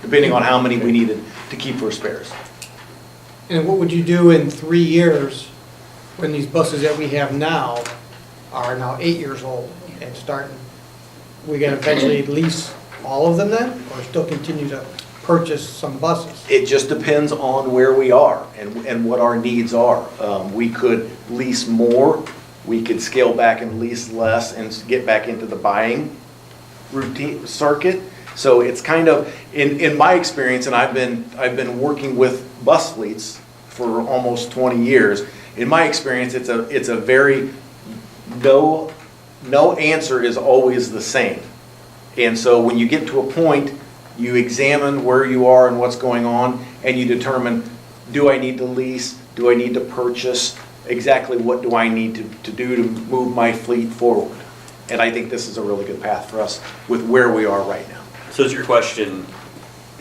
Depending on how many we needed to keep for spares. And what would you do in 3 years when these buses that we have now are now 8 years old and starting? We gonna eventually lease all of them then, or still continue to purchase some buses? It just depends on where we are and what our needs are. We could lease more, we could scale back and lease less and get back into the buying routine circuit. So it's kind of, in my experience, and I've been working with bus fleets for almost 20 years. In my experience, it's a very, no answer is always the same. And so when you get to a point, you examine where you are and what's going on, and you determine, do I need to lease? Do I need to purchase? Exactly what do I need to do to move my fleet forward? And I think this is a really good path for us with where we are right now. So is your question,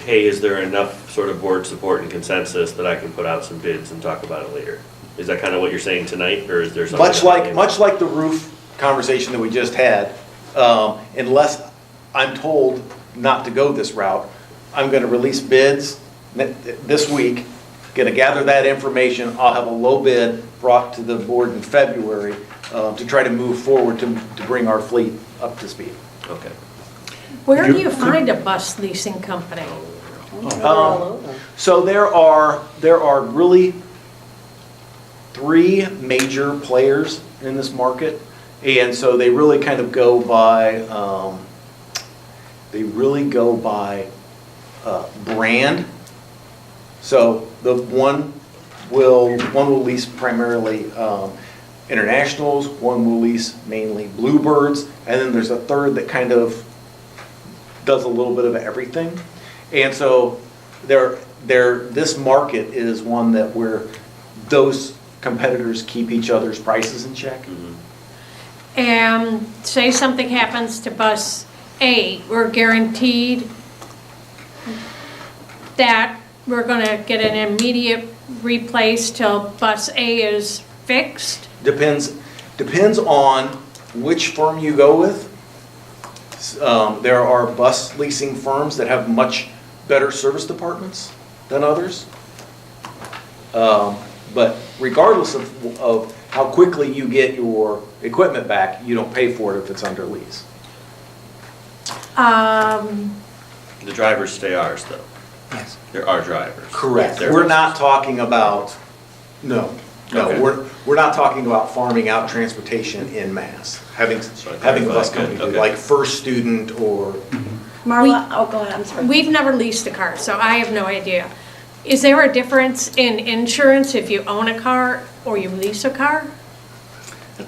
hey, is there enough sort of board support and consensus that I can put out some bids and talk about it later? Is that kind of what you're saying tonight, or is there something? Much like the roof conversation that we just had, unless I'm told not to go this route, I'm going to release bids this week, going to gather that information. I'll have a low bid brought to the board in February to try to move forward to bring our fleet up to speed. Okay. Where do you find a bus leasing company? So there are really 3 major players in this market, and so they really kind of go by brand. So the one will lease primarily internationals, one will lease mainly Bluebirds, and then there's a third that kind of does a little bit of everything. And so this market is one that where those competitors keep each other's prices in check. And say something happens to bus A, we're guaranteed that we're gonna get an immediate replace till bus A is fixed? Depends on which firm you go with. There are bus leasing firms that have much better service departments than others. But regardless of how quickly you get your equipment back, you don't pay for it if it's under lease. The drivers stay ours, though. Yes. They're our drivers. Correct. They're- We're not talking about, no, Okay. we're not talking about farming out transportation in mass. Having a bus company, Okay. like First Student or, Marla, oh, go ahead, I'm sorry. We've never leased a car, so I have no idea. Is there a difference in insurance if you own a car or you lease a car?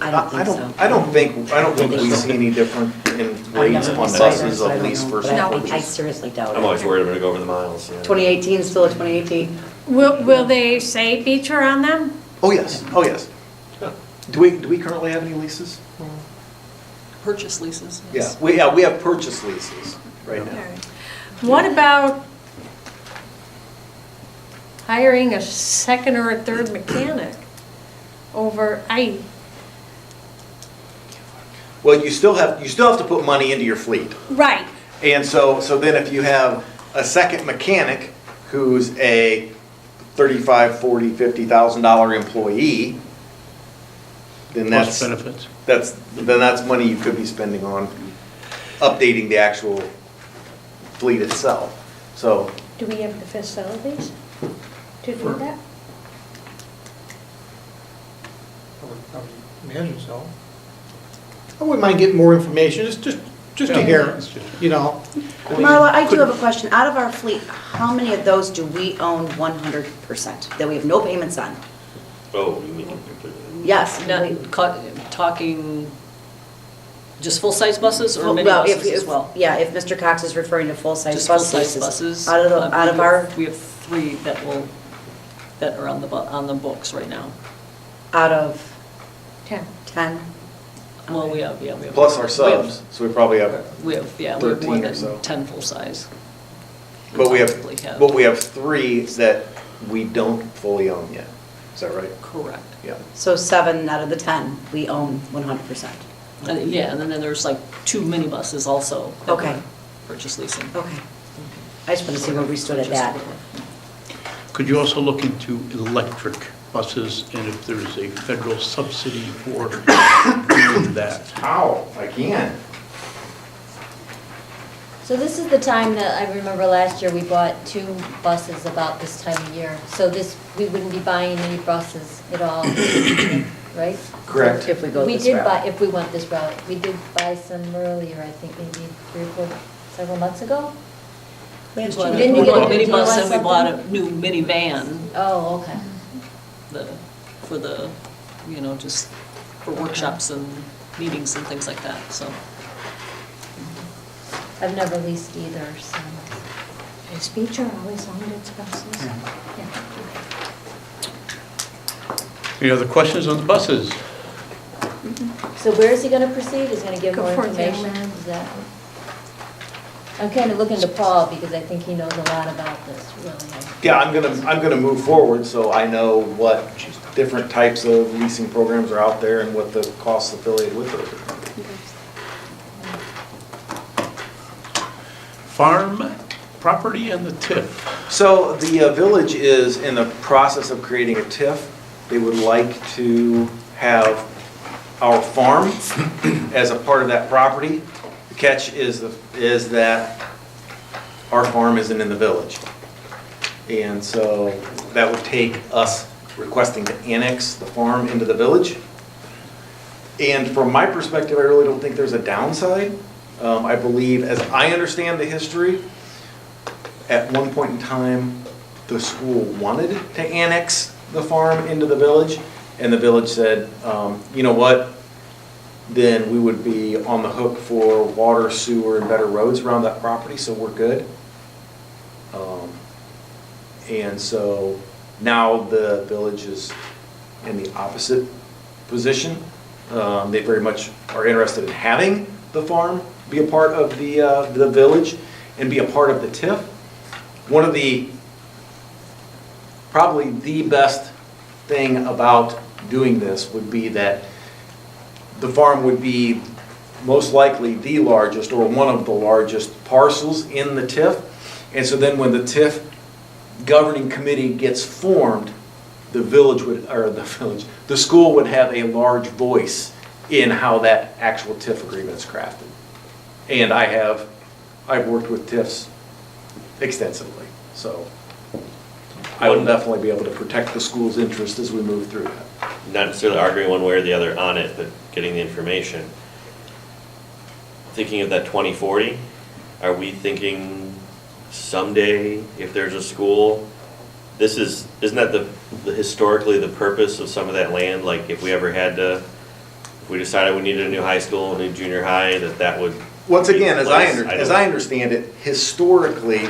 I don't think so. I don't think we see any different in rates on buses of lease versus No, purchase. I seriously doubt it. I'm always worried I'm gonna go over the miles. yeah. 2018 is still a 2018. Will they say Beecher on them? Oh, yes, oh, yes. Do we currently have any leases? Purchase leases. Yeah, yes. we have purchase leases right now. What about hiring a second or a third mechanic over, Well, you still have to put money into your fleet. right, And so then if you have a second mechanic who's a $35,000, $40,000, $50,000 employee, then Plus that's, benefits. that's money you could be spending on updating the actual fleet itself. So, do we have the facilities to do that? I would imagine so. I wouldn't mind getting more information, just to hear, you know. Marla, I do have a question. Out of our fleet, how many of those do we own 100%, that we have no payments on? Oh, you mean, Yes. Not talking just full-size buses or mini Well, buses as well? Yeah, if Mr. Cox is referring to full-size Just bus full-size leases. buses. Out of our, We have 3 that are on the books right now. out of 10. Well, we have. plus our subs, so we probably have, We have more 13 or than so. 10 full-size. but we Probably have 3 that we don't fully own yet. Is that right? Correct. Yeah. so 7 out of the 10, we own 100%. Yeah, and then there's like 2 minibuses also. that Okay. we're Purchase leasing. Okay. I just want to see where we stood at that. Could you also look into electric buses and if there's a federal subsidy for doing that? How? I can. So this is the time that I remember last year, we bought 2 buses about this time of year. So we wouldn't be buying any buses at all, right? Correct. If we go We this did route. buy, if we went this route, we did buy some earlier, I think maybe 3 or 4, several months ago. We Didn't bought you get a a deal minibus on and we bought a something? new minivan, Oh, okay. for the, just for workshops and meetings and things like that, so. I've never leased either, so. Is Beecher always owned its buses? Any other questions on the buses? So where is he gonna proceed? Is he gonna give Go more for it, information? Dale. Is that? I'm kind of looking to Paul because I think he knows a lot about this, really. Yeah, I'm gonna move forward, so I know what different types of leasing programs are out there and what the costs affiliated with those are. Farm property and the TIF. So the village is in the process of creating a TIF. They would like to have our farm as a part of that property. The catch is that our farm isn't in the village. And so that would take us requesting to annex the farm into the village. And from my perspective, I really don't think there's a downside. I believe, as I understand the history, at one point in time, the school wanted to annex the farm into the village, and the village said, you know what, then we would be on the hook for water, sewer, and better roads around that property, so we're good. And so now the village is in the opposite position. They very much are interested in having the farm be a part of the village and be a part of the TIF. One of the, probably the best thing about doing this would be that the farm would be most likely the largest or one of the largest parcels in the TIF. And so then when the TIF governing committee gets formed, the village would, or the school would have a large voice in how that actual TIF agreement is crafted. And I've worked with TIFs extensively, so I will definitely be able to protect the school's interest as we move through that. Not necessarily arguing one way or the other on it, but getting the information. Thinking of that 2040, are we thinking someday, if there's a school, isn't that the historically the purpose of some of that land? Like if we ever had to, if we decided we needed a new high school, a new junior high, that would. Once again, as I understand it, historically,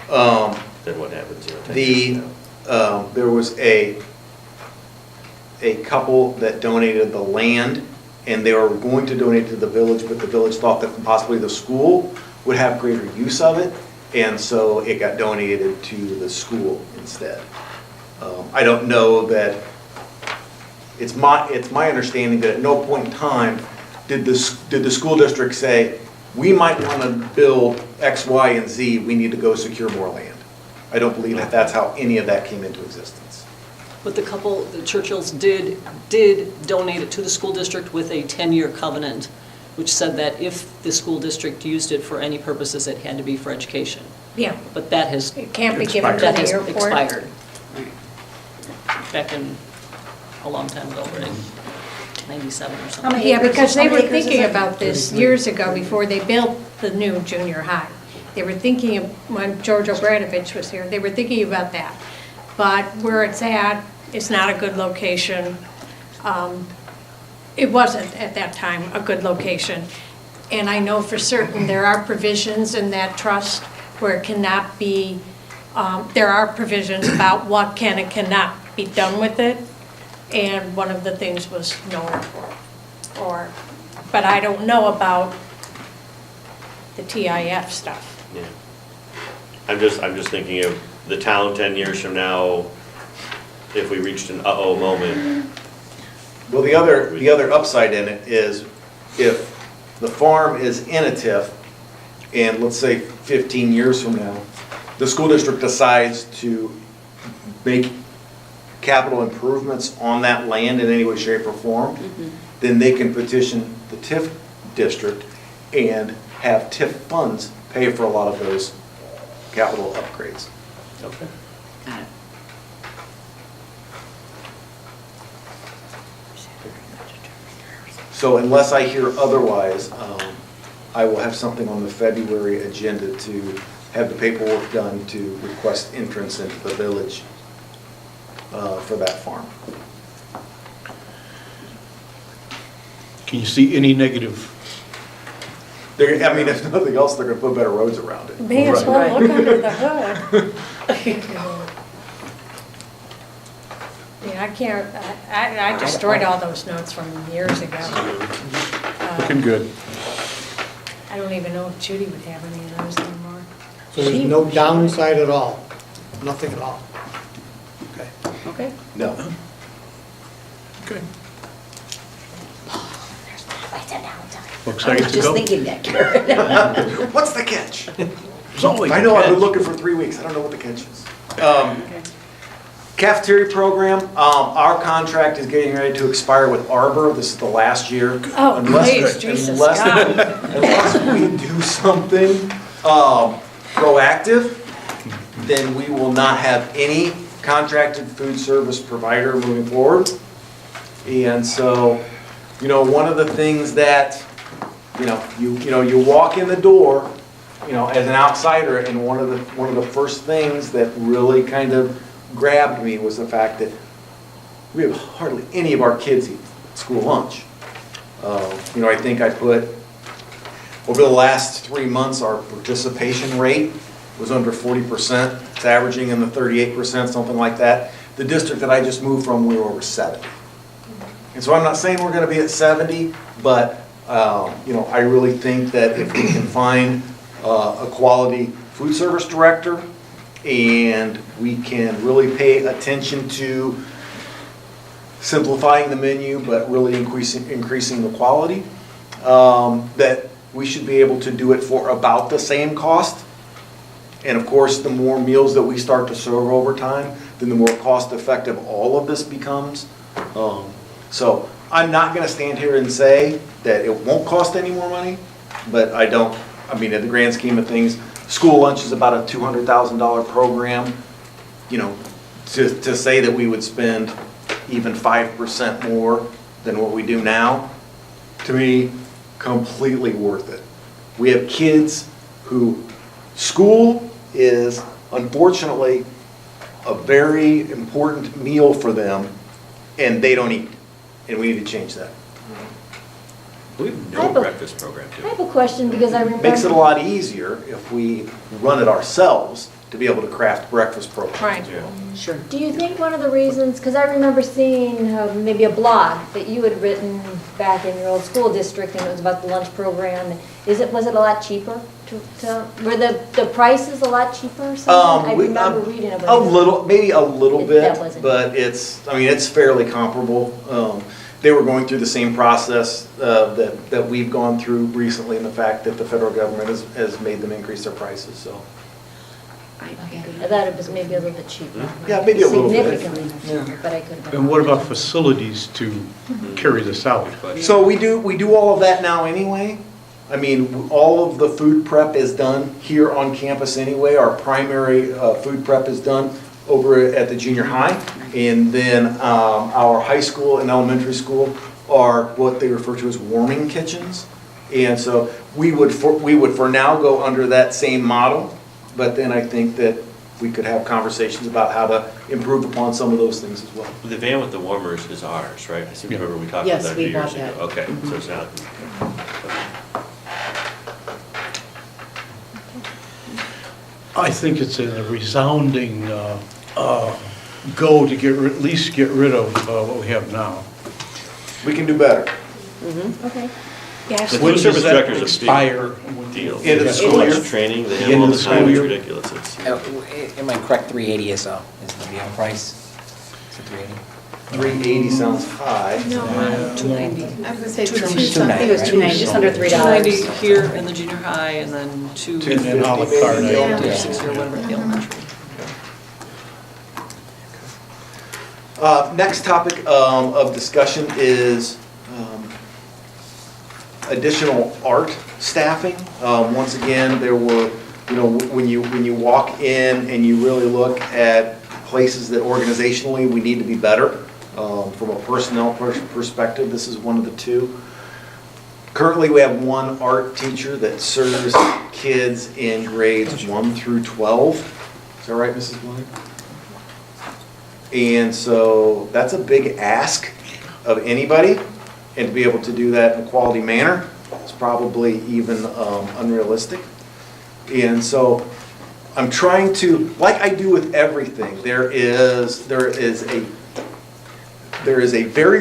Then what happens? there was a couple that donated the land, and they were going to donate to the village, but the village thought that possibly the school would have greater use of it, and so it got donated to the school instead. I don't know that, it's my understanding that at no point in time did the school district say, we might want to build X, Y, and Z, we need to go secure more land. I don't believe that that's how any of that came into existence. But the Churchills did donate it to the school district with a 10-year covenant, which said that if the school district used it for any purposes, it had to be for education. Yeah. But that has. It can't be given to That the has airport. expired. Back in, a long time ago, right? 97 or something. many Yeah, acres- because how they many were acres is thinking it? about this years ago before they built the new junior high. They were thinking of, when George Obradovich was here, they were thinking about that. But where it's at, it's not a good location. It wasn't at that time a good location. And I know for certain there are provisions in that trust where it cannot be, there are provisions about what can and cannot be done with it. And one of the things was no airport, but I don't know about the TIF stuff. Yeah. I'm just thinking of the town 10 years from now, if we reached an uh-oh moment. Well, the other upside in it is if the farm is in a TIF, and let's say 15 years from now, the school district decides to make capital improvements on that land in any way, shape, or form, then they can petition the TIF district and have TIF funds pay for a lot of those capital upgrades. Okay. Got it. So unless I hear otherwise, I will have something on the February agenda to have the paperwork done to request entrance into the village for that farm. Can you see any negative? I mean, if nothing else, they're gonna put better roads around it. May as well look under the hood. Yeah, I can't, I destroyed all those notes from years ago. Looking good. I don't even know if Judy would have any of those anymore. So there's no downside at all? Nothing at all? Okay. Okay. No. Okay. What's the downside? Looks I like was it's a just go. thinking that, Karen. What's the catch? There's always I a know, I've been catch. looking for 3 weeks, I don't know what the catch is. Cafeteria program, our contract is getting ready to expire with Arbor, this is the last year. Oh, Unless- please, Jesus God. Unless we do something proactive, then we will not have any contracted food service provider moving forward. And so, one of the things that, you walk in the door, as an outsider, and one of the first things that really kind of grabbed me was the fact that we have hardly any of our kids eat school lunch. I think I put, over the last 3 months, our participation rate was under 40%. It's averaging in the 38%, something like that. The district that I just moved from, we were over 70. And so I'm not saying we're going to be at 70, but, I really think that if we can find a quality food service director, and we can really pay attention to simplifying the menu, but really increasing the quality, that we should be able to do it for about the same cost. And of course, the more meals that we start to serve over time, then the more cost-effective all of this becomes. So I'm not going to stand here and say that it won't cost any more money, but in the grand scheme of things, school lunch is about a $200,000 program. To say that we would spend even 5% more than what we do now, to me, completely worth it. We have kids who, school is unfortunately a very important meal for them, and they don't eat, and we need to change that. We have I no have a- breakfast program, I too. have a question because I remember. Makes it a lot easier if we run it ourselves to be able to craft breakfast programs. Right. Yeah. Sure. Do you think one of the reasons, because I remember seeing maybe a blog that you had written back in your old school district, and it was about the lunch program. Was it a lot cheaper? Were the prices a lot cheaper or something? I remember reading about it. Maybe a little That bit, wasn't- but it's fairly comparable. They were going through the same process that we've gone through recently, in the fact that the federal government has made them increase their prices, so. I thought it was maybe a little bit cheaper. Yeah, maybe a little bit. Significantly cheaper, but I could have. And what about facilities to carry this out? So we do all of that now anyway. All of the food prep is done here on campus anyway. Our primary food prep is done over at the junior high. And then our high school and elementary school are what they refer to as warming kitchens. And so we would for now go under that same model, but then I think that we could have conversations about how to improve upon some of those things as well. The van with the warmers is ours, right? I seem to remember we talked Yes, about that a we few years bought that. ago. Okay, so it's not. I think it's a resounding go to at least get rid of what we have now. We can do better. Okay. Yes. The When food does service that director is a expire? big deal. End of the There's so school much year. training they The have end all of the the time, school it's year. ridiculous. It's- Am I correct, 380 is the vehicle price? Is it 380? 380 sounds high. No, 290. I was gonna say, Two I ninety. think it was $2.90, just under $3. 290 here in the junior high, and then 250 And then a la carte, in the yeah. elementary, 60 or whatever at the elementary. Next topic of discussion is additional art staffing. Once again, there were, when you walk in and you really look at places that organizationally we need to be better, from a personnel perspective, this is one of the two. Currently, we have one art teacher that serves kids in grades 1 through 12. Is that right, Mrs. Blaine? And so that's a big ask of anybody, and to be able to do that in a quality manner is probably even unrealistic. And so I'm trying to, like I do with everything, there is a very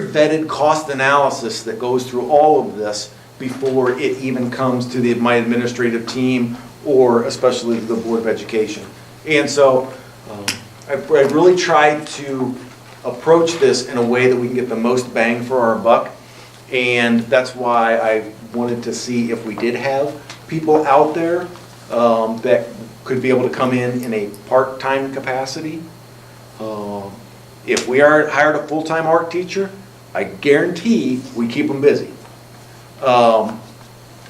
vetted cost analysis that goes through all of this before it even comes to my administrative team, or especially the Board of Education. And so I've really tried to approach this in a way that we can get the most bang for our buck. And that's why I wanted to see if we did have people out there that could be able to come in a part-time capacity. If we hired a full-time art teacher, I guarantee we keep them busy. But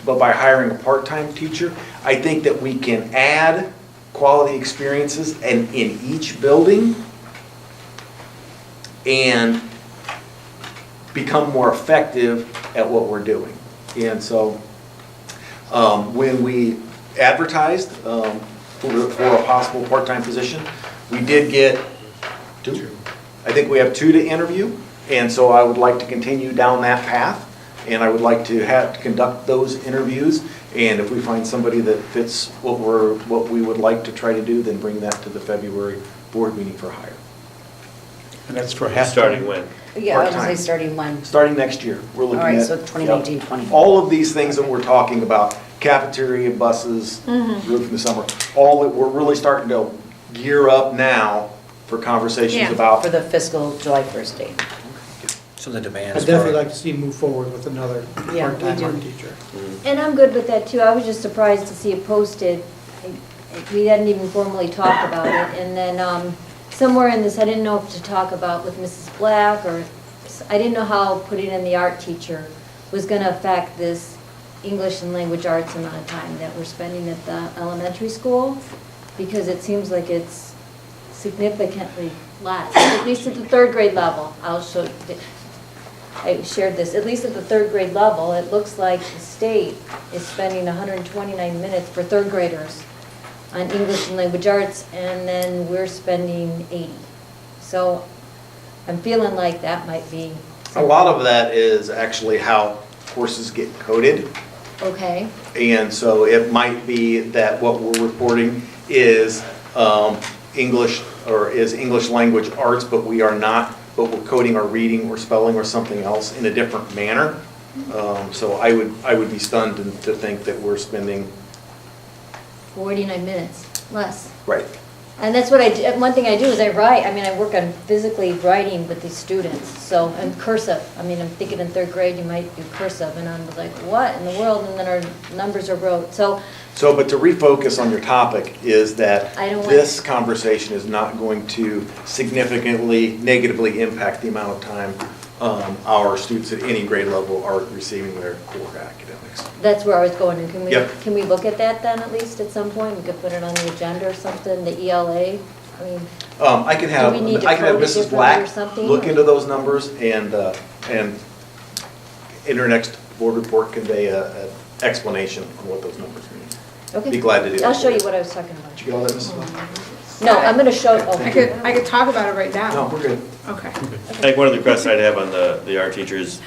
by hiring a part-time teacher, I think that we can add quality experiences in each building and become more effective at what we're doing. And so when we advertised for a possible part-time position, we did get 2. I think we have 2 to interview, and so I would like to continue down that path. and I would like to conduct those interviews. And if we find somebody that fits what we would like to try to do, then bring that to the February board meeting for hire. And that's for half. Starting when? Yeah, I was gonna Part-time. say starting when? Starting next year, we're looking All at. right, so 2019, yep, 20. all of these things that we're talking about, cafeteria, buses, roof in the summer, all that we're really starting to gear up now for conversations Yeah. about. For the fiscal July 1st date. So the demand I'd is definitely for, like to see move forward with another Yeah, we part-time do. art teacher. And I'm good with that too. I was just surprised to see it posted. We hadn't even formally talked about it. And then somewhere in this, I didn't know if to talk about with Mrs. Black, or I didn't know how putting in the art teacher was going to affect this English and language arts amount of time that we're spending at the elementary school, because it seems like it's significantly less, at least at the third grade level. I shared this, at least at the third grade level, it looks like the state is spending 129 minutes for third graders on English and language arts, and then we're spending 80. So I'm feeling like that might be. A lot of that is actually how courses get coded. Okay, And so it might be that what we're reporting is English, or is English language arts, but we are not, but we're coding our reading or spelling or something else in a different manner. So I would be stunned to think that we're spending. 49 minutes less. Right. And that's what I do. One thing I do is I write. I mean, I work on physically writing with these students. So, and cursive. I mean, I'm thinking in third grade you might do cursive, and I'm like, what in the world? And then our numbers are wrote. So, But to refocus on your topic is that I don't want- this conversation is not going to significantly negatively impact the amount of time our students at any grade level are receiving their core academics. that's where I was going. And Yep. can we look at that then at least at some point? We could put it on the agenda or something. The ELA. I mean, I can have Do we need to Mrs. code it Black differently or something, look or- into those numbers and in her next board report convey an explanation on what those numbers mean. okay. Be glad to do that. I'll show you what I was talking about. Did you get all that, Mrs. Black? No, I'm going to show. Oh, I could talk about it right now. No, we're good. Okay. I think one of the requests I'd have on the art teachers,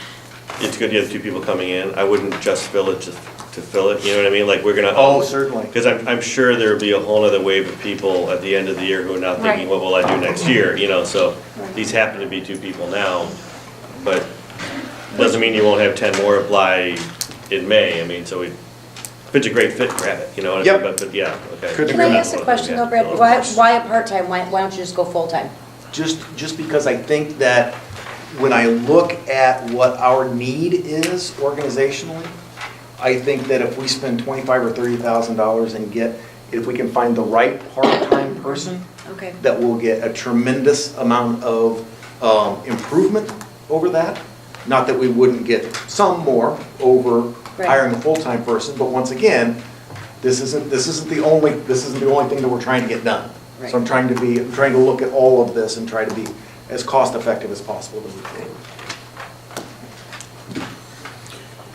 it's good you have two people coming in. I wouldn't just fill it just to fill it, you know what I mean? Like, we're gonna. Oh, certainly. Because I'm sure there'll be a whole other wave of people at the end of the year who are now thinking, Right. what will I do next year? You know, so these happen to be two people now, but doesn't mean you won't have 10 more apply in May. I mean, so if it's a great fit, grab it, you know what I mean? Yep. But yeah, okay. Couldn't Can I ask a question though, Brad? Why a part-time? Why don't you just go full-time? Just because I think that when I look at what our need is organizationally, I think that if we spend $25,000 or $30,000 and if we can find the right part-time person, Okay. that will get a tremendous amount of improvement over that. Not that we wouldn't get some more over Right. hiring a full-time person, but once again, this isn't the only thing that we're trying to get done. Right. So I'm trying to look at all of this and try to be as cost-effective as possible to move forward.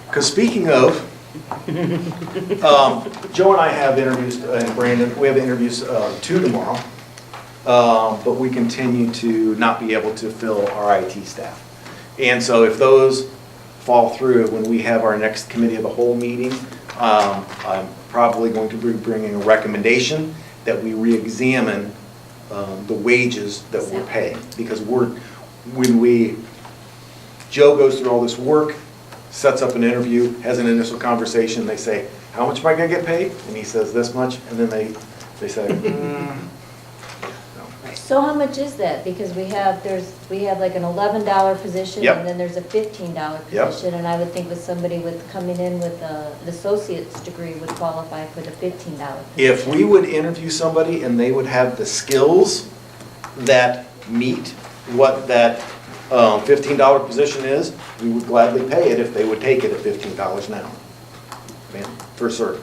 Because speaking of, Joe and I have interviews, and Brandon, we have interviews 2 tomorrow, but we continue to not be able to fill our IT staff. And so if those fall through, when we have our next committee of the whole meeting, I'm probably going to be bringing a recommendation that we re-examine the wages that we're paying. Because Joe goes through all this work, sets up an interview, has an initial conversation, they say, how much am I gonna get paid? And he says this much, and then they say, So how much is that? Because we have like an $11 position, Yep. and then there's a $15 Yep. position. And I would think with somebody coming in with an associate's degree would qualify for the $15 position. If we would interview somebody and they would have the skills that meet what that $15 position is, we would gladly pay it if they would take it at $15 an hour. Man, for certain.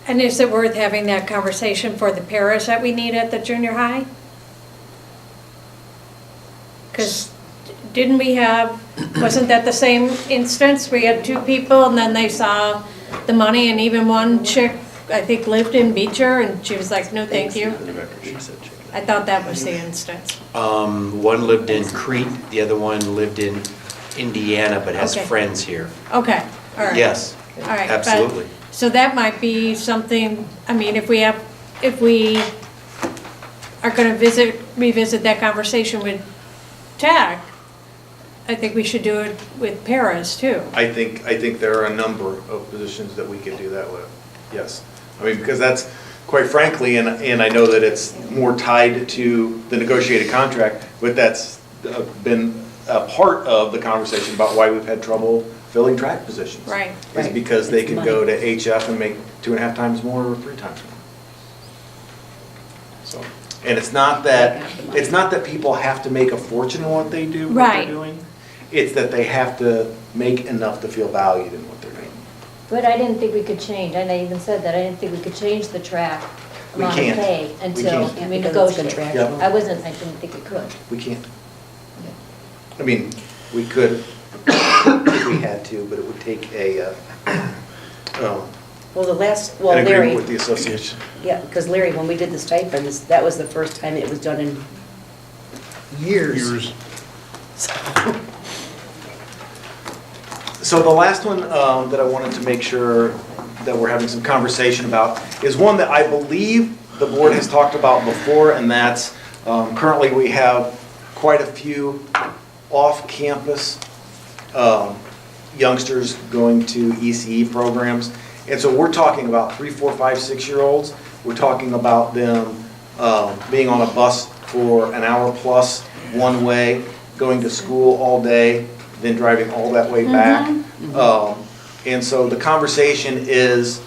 And is it worth having that conversation for the paras that we need at the junior high? Because didn't we have, wasn't that the same instance? We had 2 people and then they saw the money, and even one chick, I think, lived in Beecher, and she was like, no, thank you. I thought that was the instance. One lived in Crete, the other one lived in Indiana, but has Okay. friends here. Okay, all right. Yes, All right, but- absolutely. So that might be something, I mean, if we are gonna revisit that conversation with TAC, I think we should do it with paras too. I think there are a number of positions that we could do that with, yes. I mean, because that's, quite frankly, and I know that it's more tied to the negotiated contract, but that's been a part of the conversation about why we've had trouble filling track positions. Right. Is Right. because they It's can money. go to HF and make 2.5 times more or 3 times more. So, and it's not that people have to make a fortune in what they do, what Right. they're doing. It's that they have to make enough to feel valued in what they're doing. But I didn't think we could change, and I even said that, I didn't think we could change the track We amount of can't. pay We until can't. we Because it's negotiate. contractual. I didn't think we could. We can't. I mean, we could if we had to, but it would take Well, well, an agreement Larry, with the association. yeah, because Larry, when we did the stipends, that was the first time it was done in years. So the last one that I wanted to make sure that we're having some conversation about is one that I believe the board has talked about before, and that's currently we have quite a few off-campus youngsters going to ECE programs. And so we're talking about 3, 4, 5, 6-year-olds. We're talking about them being on a bus for an hour plus one way, going to school all day, then driving all that way back. And so the conversation is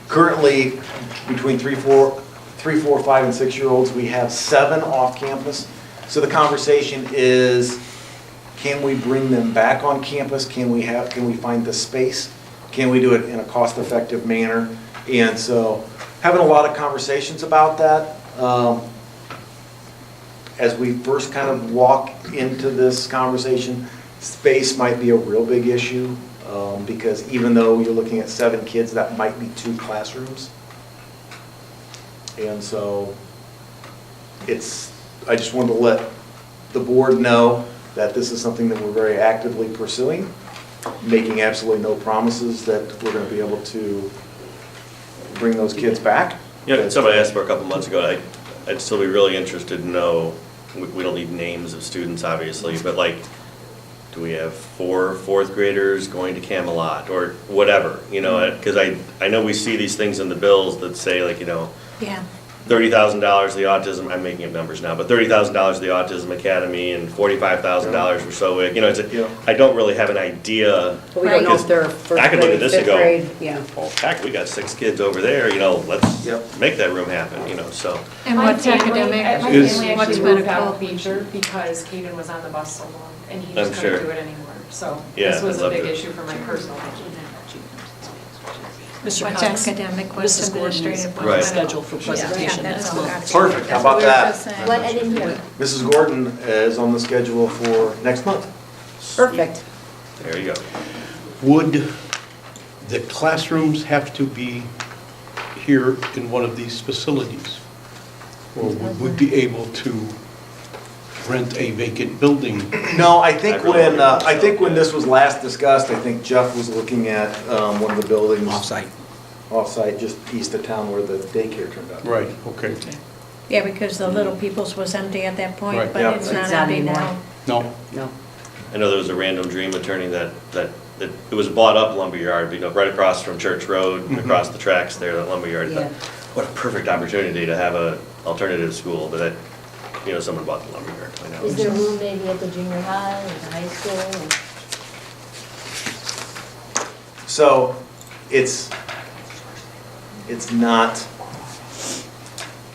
currently between 3, 4, 5, and 6-year-olds, we have 7 off campus. So the conversation is, can we bring them back on campus? Can we find the space? Can we do it in a cost-effective manner? And so having a lot of conversations about that. As we first kind of walk into this conversation, space might be a real big issue, because even though you're looking at 7 kids, that might be 2 classrooms. And so I just wanted to let the board know that this is something that we're very actively pursuing, making absolutely no promises that we're going to be able to bring those kids back. Yeah, somebody asked for a couple months ago, I'd still be really interested to know, we don't need names of students, obviously, but like, do we have 4 fourth graders going to Camelot, or whatever, you know, because I know we see these things in the bills that say, like, you know, Yeah. $30,000 the autism, I'm making up numbers now, but $30,000 the Autism Academy and $45,000 for so, you know, I don't really have an idea. But we don't know if they're Because first I could look at grade, this and fifth go, grade, yeah. well, heck, we got 6 kids over there, you know, let's Yep. make that room happen, you know, so. And My what's family- academic? My Is- family What's actually moved medical? out of Beecher because Caden was on the bus so long, and he I'm just sure. couldn't do it anymore. So Yeah, this was I'd a love big to. issue for my personal life. Mr. What's Cox, academic, what's Mrs. Gordon is administrative, on Right. the schedule for presentation Yeah, next that's month. what Perfect, how about that? What, I didn't hear. Mrs. Gordon is on the schedule for next month. Perfect. There you go. Would the classrooms have to be here in one of these facilities? Or would we be able to rent a vacant building? No, I think I really when this was last discussed, I think Jeff was looking at one of the buildings. Offsite. Offsite, just east of town where the daycare turned out. Right, okay. Yeah, because the Little People's was empty at that point, Right. but Yeah. it's It's not not empty anymore. now. No, No. I know there was a random dream attorney that it was bought up lumberyard, you know, right across from Church Road, across the tracks there, that lumberyard. Yeah. What a perfect opportunity to have a alternative school, but that, you know, someone bought the lumberyard, I know. Is there room maybe at the junior high or the high school? So it's not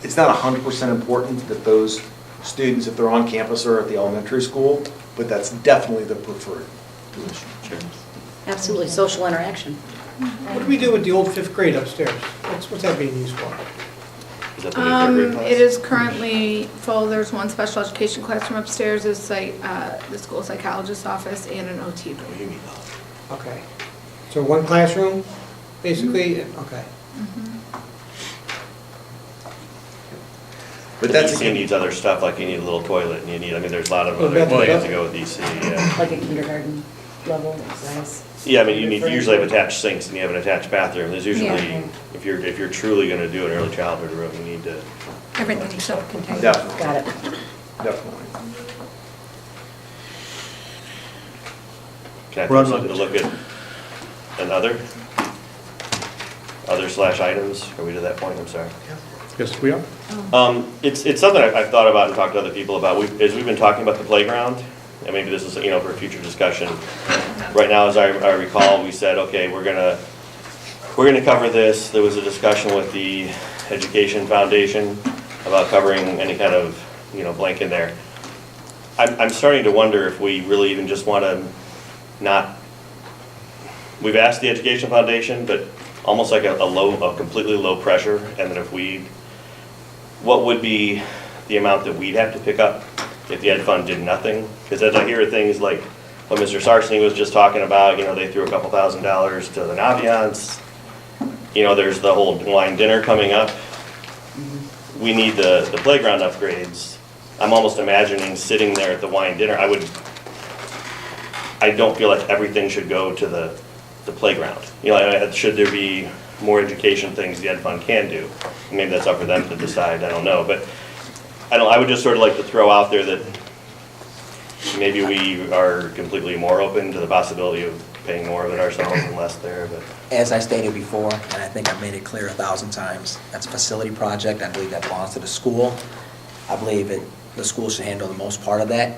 100% important that those students, if they're on campus or at the elementary school, but that's definitely the preferred position. Sure. Absolutely, social interaction. What do we do with the old 5th grade upstairs? What's that being used for? Is that the new third grade class? It is currently full. There's one special education classroom upstairs, the school psychologist's office, and an OT room. Okay. So one classroom, basically? Okay. But that's, EC needs other stuff, like you need a little toilet, and you need, I mean, there's a lot of Well, other that's- things to go with EC, yeah. Like a kindergarten level size. Yeah, I mean, you usually have attached sinks and you have an attached bathroom. There's usually, Yeah. if you're truly gonna do an early childhood room, you need to. Everything's self-contained. definitely, Got it. definitely. Can I We're throw on something to look at another? Other slash items? Are we to that point? I'm sorry. Yes, we are. It's something I've thought about and talked to other people about. As we've been talking about the playground, and maybe this is, for a future discussion. Right now, as I recall, we said, okay, we're gonna cover this. There was a discussion with the Education Foundation about covering any kind of, blank in there. I'm starting to wonder if we really even just wanna we've asked the Education Foundation, but almost like a completely low pressure, and then what would be the amount that we'd have to pick up if the Ed Fund did nothing? Because as I hear things like what Mr. Sarsny was just talking about, they threw a couple $1,000s to the Naviance. There's the whole wine dinner coming up. We need the playground upgrades. I'm almost imagining sitting there at the wine dinner. I don't feel like everything should go to the playground. Should there be more education things the Ed Fund can do? Maybe that's up for them to decide, I don't know. But I would just sort of like to throw out there that maybe we are completely more open to the possibility of paying more of it ourselves and less there, but. As I stated before, and I think I've made it clear 1,000 times, that's a facility project. I believe that belongs to the school. I believe the school should handle the most part of that,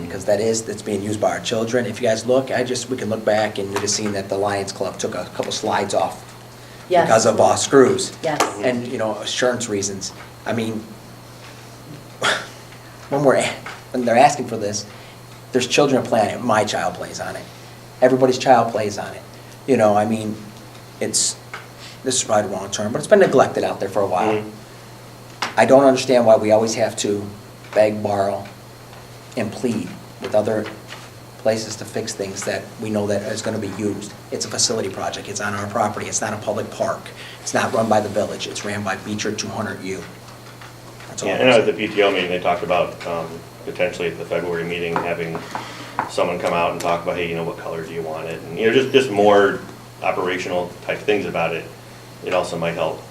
because that's being used by our children. If you guys look, we can look back and you'd have seen that the Lions Club took a couple slides off Yes. because of screws. Yes. And, assurance reasons. I mean, when they're asking for this, there's children playing it. My child plays on it. Everybody's child plays on it. This is probably the wrong term, but it's been neglected out there for a while. I don't understand why we always have to beg, borrow, and plead with other places to fix things that we know that is going to be used. It's a facility project. It's on our property. It's not a public park. It's not run by the village. It's ran by Beecher 200U. That's all. Yeah, I'm I know saying. at the PTO meeting, they talked about potentially at the February meeting, having someone come out and talk about, hey, what color do you want it? And, just more operational type things about it. It also might help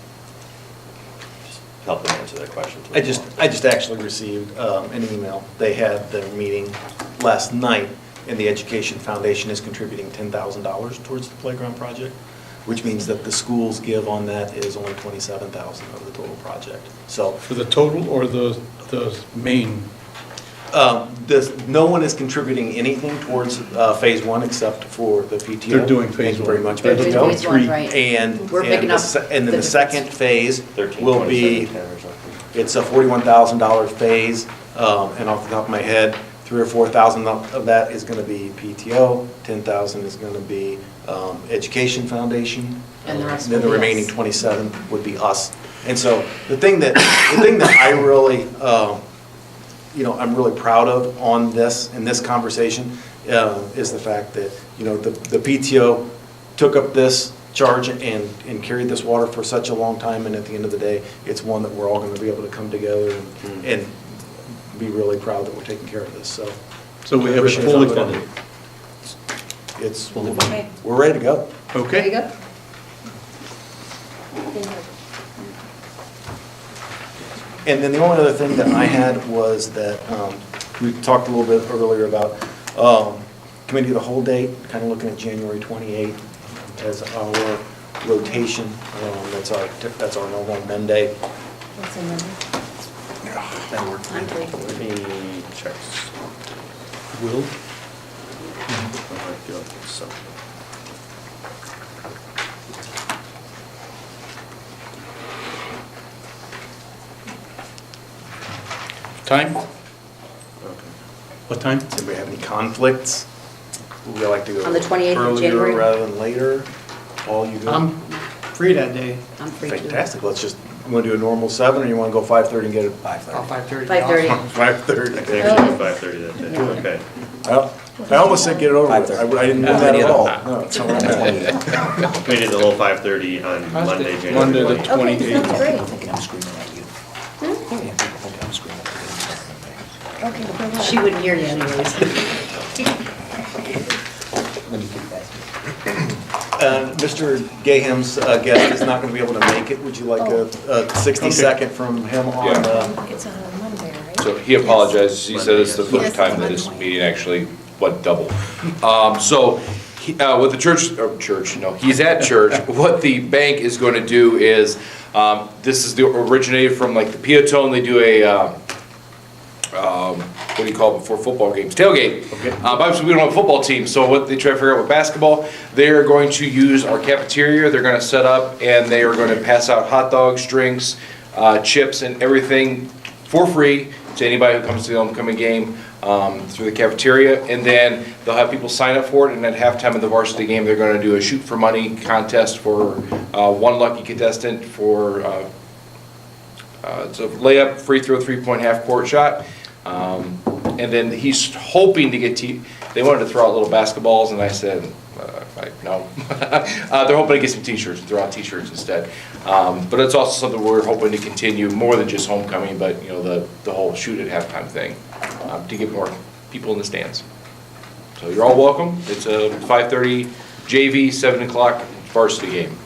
them answer that question. I just actually received an email. They had their meeting last night, and the Education Foundation is contributing $10,000 towards the playground project, which means that the school's give on that is only $27,000 of the total project. So For the total or the main? no one is contributing anything towards phase one except for the PTO. They're doing phase Thank you very one. much, They're doing PTO. phase one, right. And We're picking up and then the second phase 13, will be, 27, 10 or something. it's a $41,000 phase, and off the top of my head, 3,000 or 4,000 of that is going to be PTO, 10,000 is going to be Education Foundation, And the rest then the will be remaining us. 27 would be us. And so the thing that I really, I'm really proud of in this conversation, is the fact that, the PTO took up this charge and carried this water for such a long time, and at the end of the day, it's one that we're all going to be able to come together and be really proud that we're taking care of this, so. So we have it Appreciate fully everybody. funded. We're ready to go. There you Okay. go. And then the only other thing that I had was that, we talked a little bit earlier about committee of the whole date, kind of looking at January 28th as our rotation. That's our normal Monday. What's the number? That worked for I'm me. free. Let me check. Will? So. Time? What time? Does anybody have any conflicts? Would we like to go On the 28th of January? earlier rather than later? All you go? I'm free that day. I'm free too. Fantastic. Let's just, you want to do a normal 7 or you want to go 5:30 and get it? 5:30. Oh, 5:30. 5:30. 5:30. I think actually 5:30 that day, okay. I almost said get it over with. I didn't mean that at all. No, it's all right. We did the whole 5:30 on Monday, January Monday the 20th. Okay, 28th. sounds great. I'm thinking I'm screaming at you. Okay, for what? She wouldn't hear you anyways. Let me get that. Mr. Gaham's guest is not going to be able to make it. Would you like a 60-second from him on? It's on a Monday, right? So he apologizes, he said it's the first time that this meeting actually went double. What the church, he's at church, what the bank is going to do is, this is originated from like the Peatone, they do a, what do you call it before football games? Tailgate. Obviously, we don't have a football team, so what they try to figure out with basketball, they're going to use our cafeteria, they're going to set up, and they are going to pass out hot dogs, drinks, chips, and everything for free to anybody who comes to the homecoming game through the cafeteria. And then they'll have people sign up for it, and at halftime of the varsity game, they're going to do a shoot for money contest for one lucky contestant for it's a layup, free throw, 3-point half-court shot. And then he's hoping to get they wanted to throw out little basketballs, and I said, no. They're hoping to get some t-shirts, throw out t-shirts instead. But it's also something we're hoping to continue more than just homecoming, but the whole shoot at halftime thing, to get more people in the stands. So you're all welcome. It's a 5:30 JV, 7 o'clock varsity game.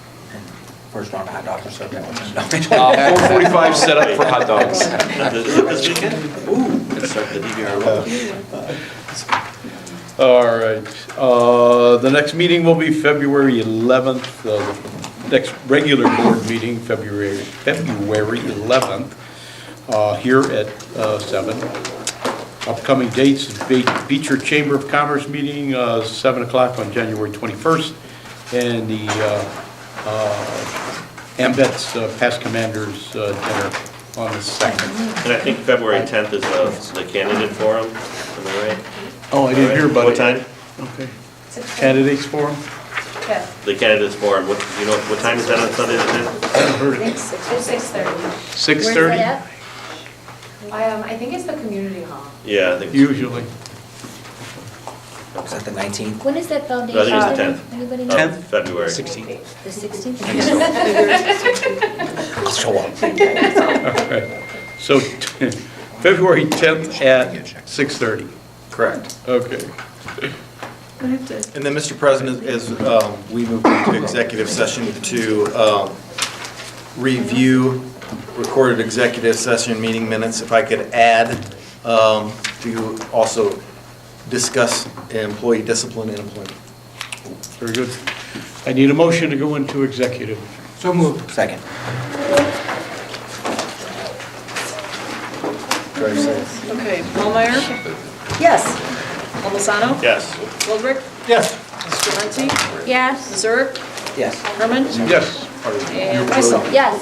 First round of hot dogs or something. 4:45 set up for hot dogs. This weekend? Ooh. Let's start the DVR. All right. The next meeting will be February 11th. The next regular board meeting, February 11th, here at 7. Upcoming dates, Beecher Chamber of Commerce meeting, 7 o'clock on January 21st, and the AMBET's Past Commanders dinner on the 2nd. And I think February 10th is the candidate forum, am I right? Oh, I didn't hear about it. What time? Okay. Candidates forum? Yeah. The candidates forum, what time is that on Sunday? Heard it. 6:30. 6:30? Where's that I think it's the community hall. Yeah, I think. Usually. Is that the 19th? at? When is that I foundation? think it's the 10th. Anybody know? 10th? February. 16th. The 16th? I'll show up. All right. So February 10th at 6:30. Correct. Okay. And then, Mr. President, as we move into executive session to review recorded executive session meeting minutes, if I could add to also discuss employee discipline and employment. Very good. I need a motion to go into executive. So moved. Second. Okay, Pallmeyer, Yes. Palmisano, Yes. Wildrick, Yes. Valenti, Yes. Zurich, Yes. Herman, Yes. and Weissel. Yes.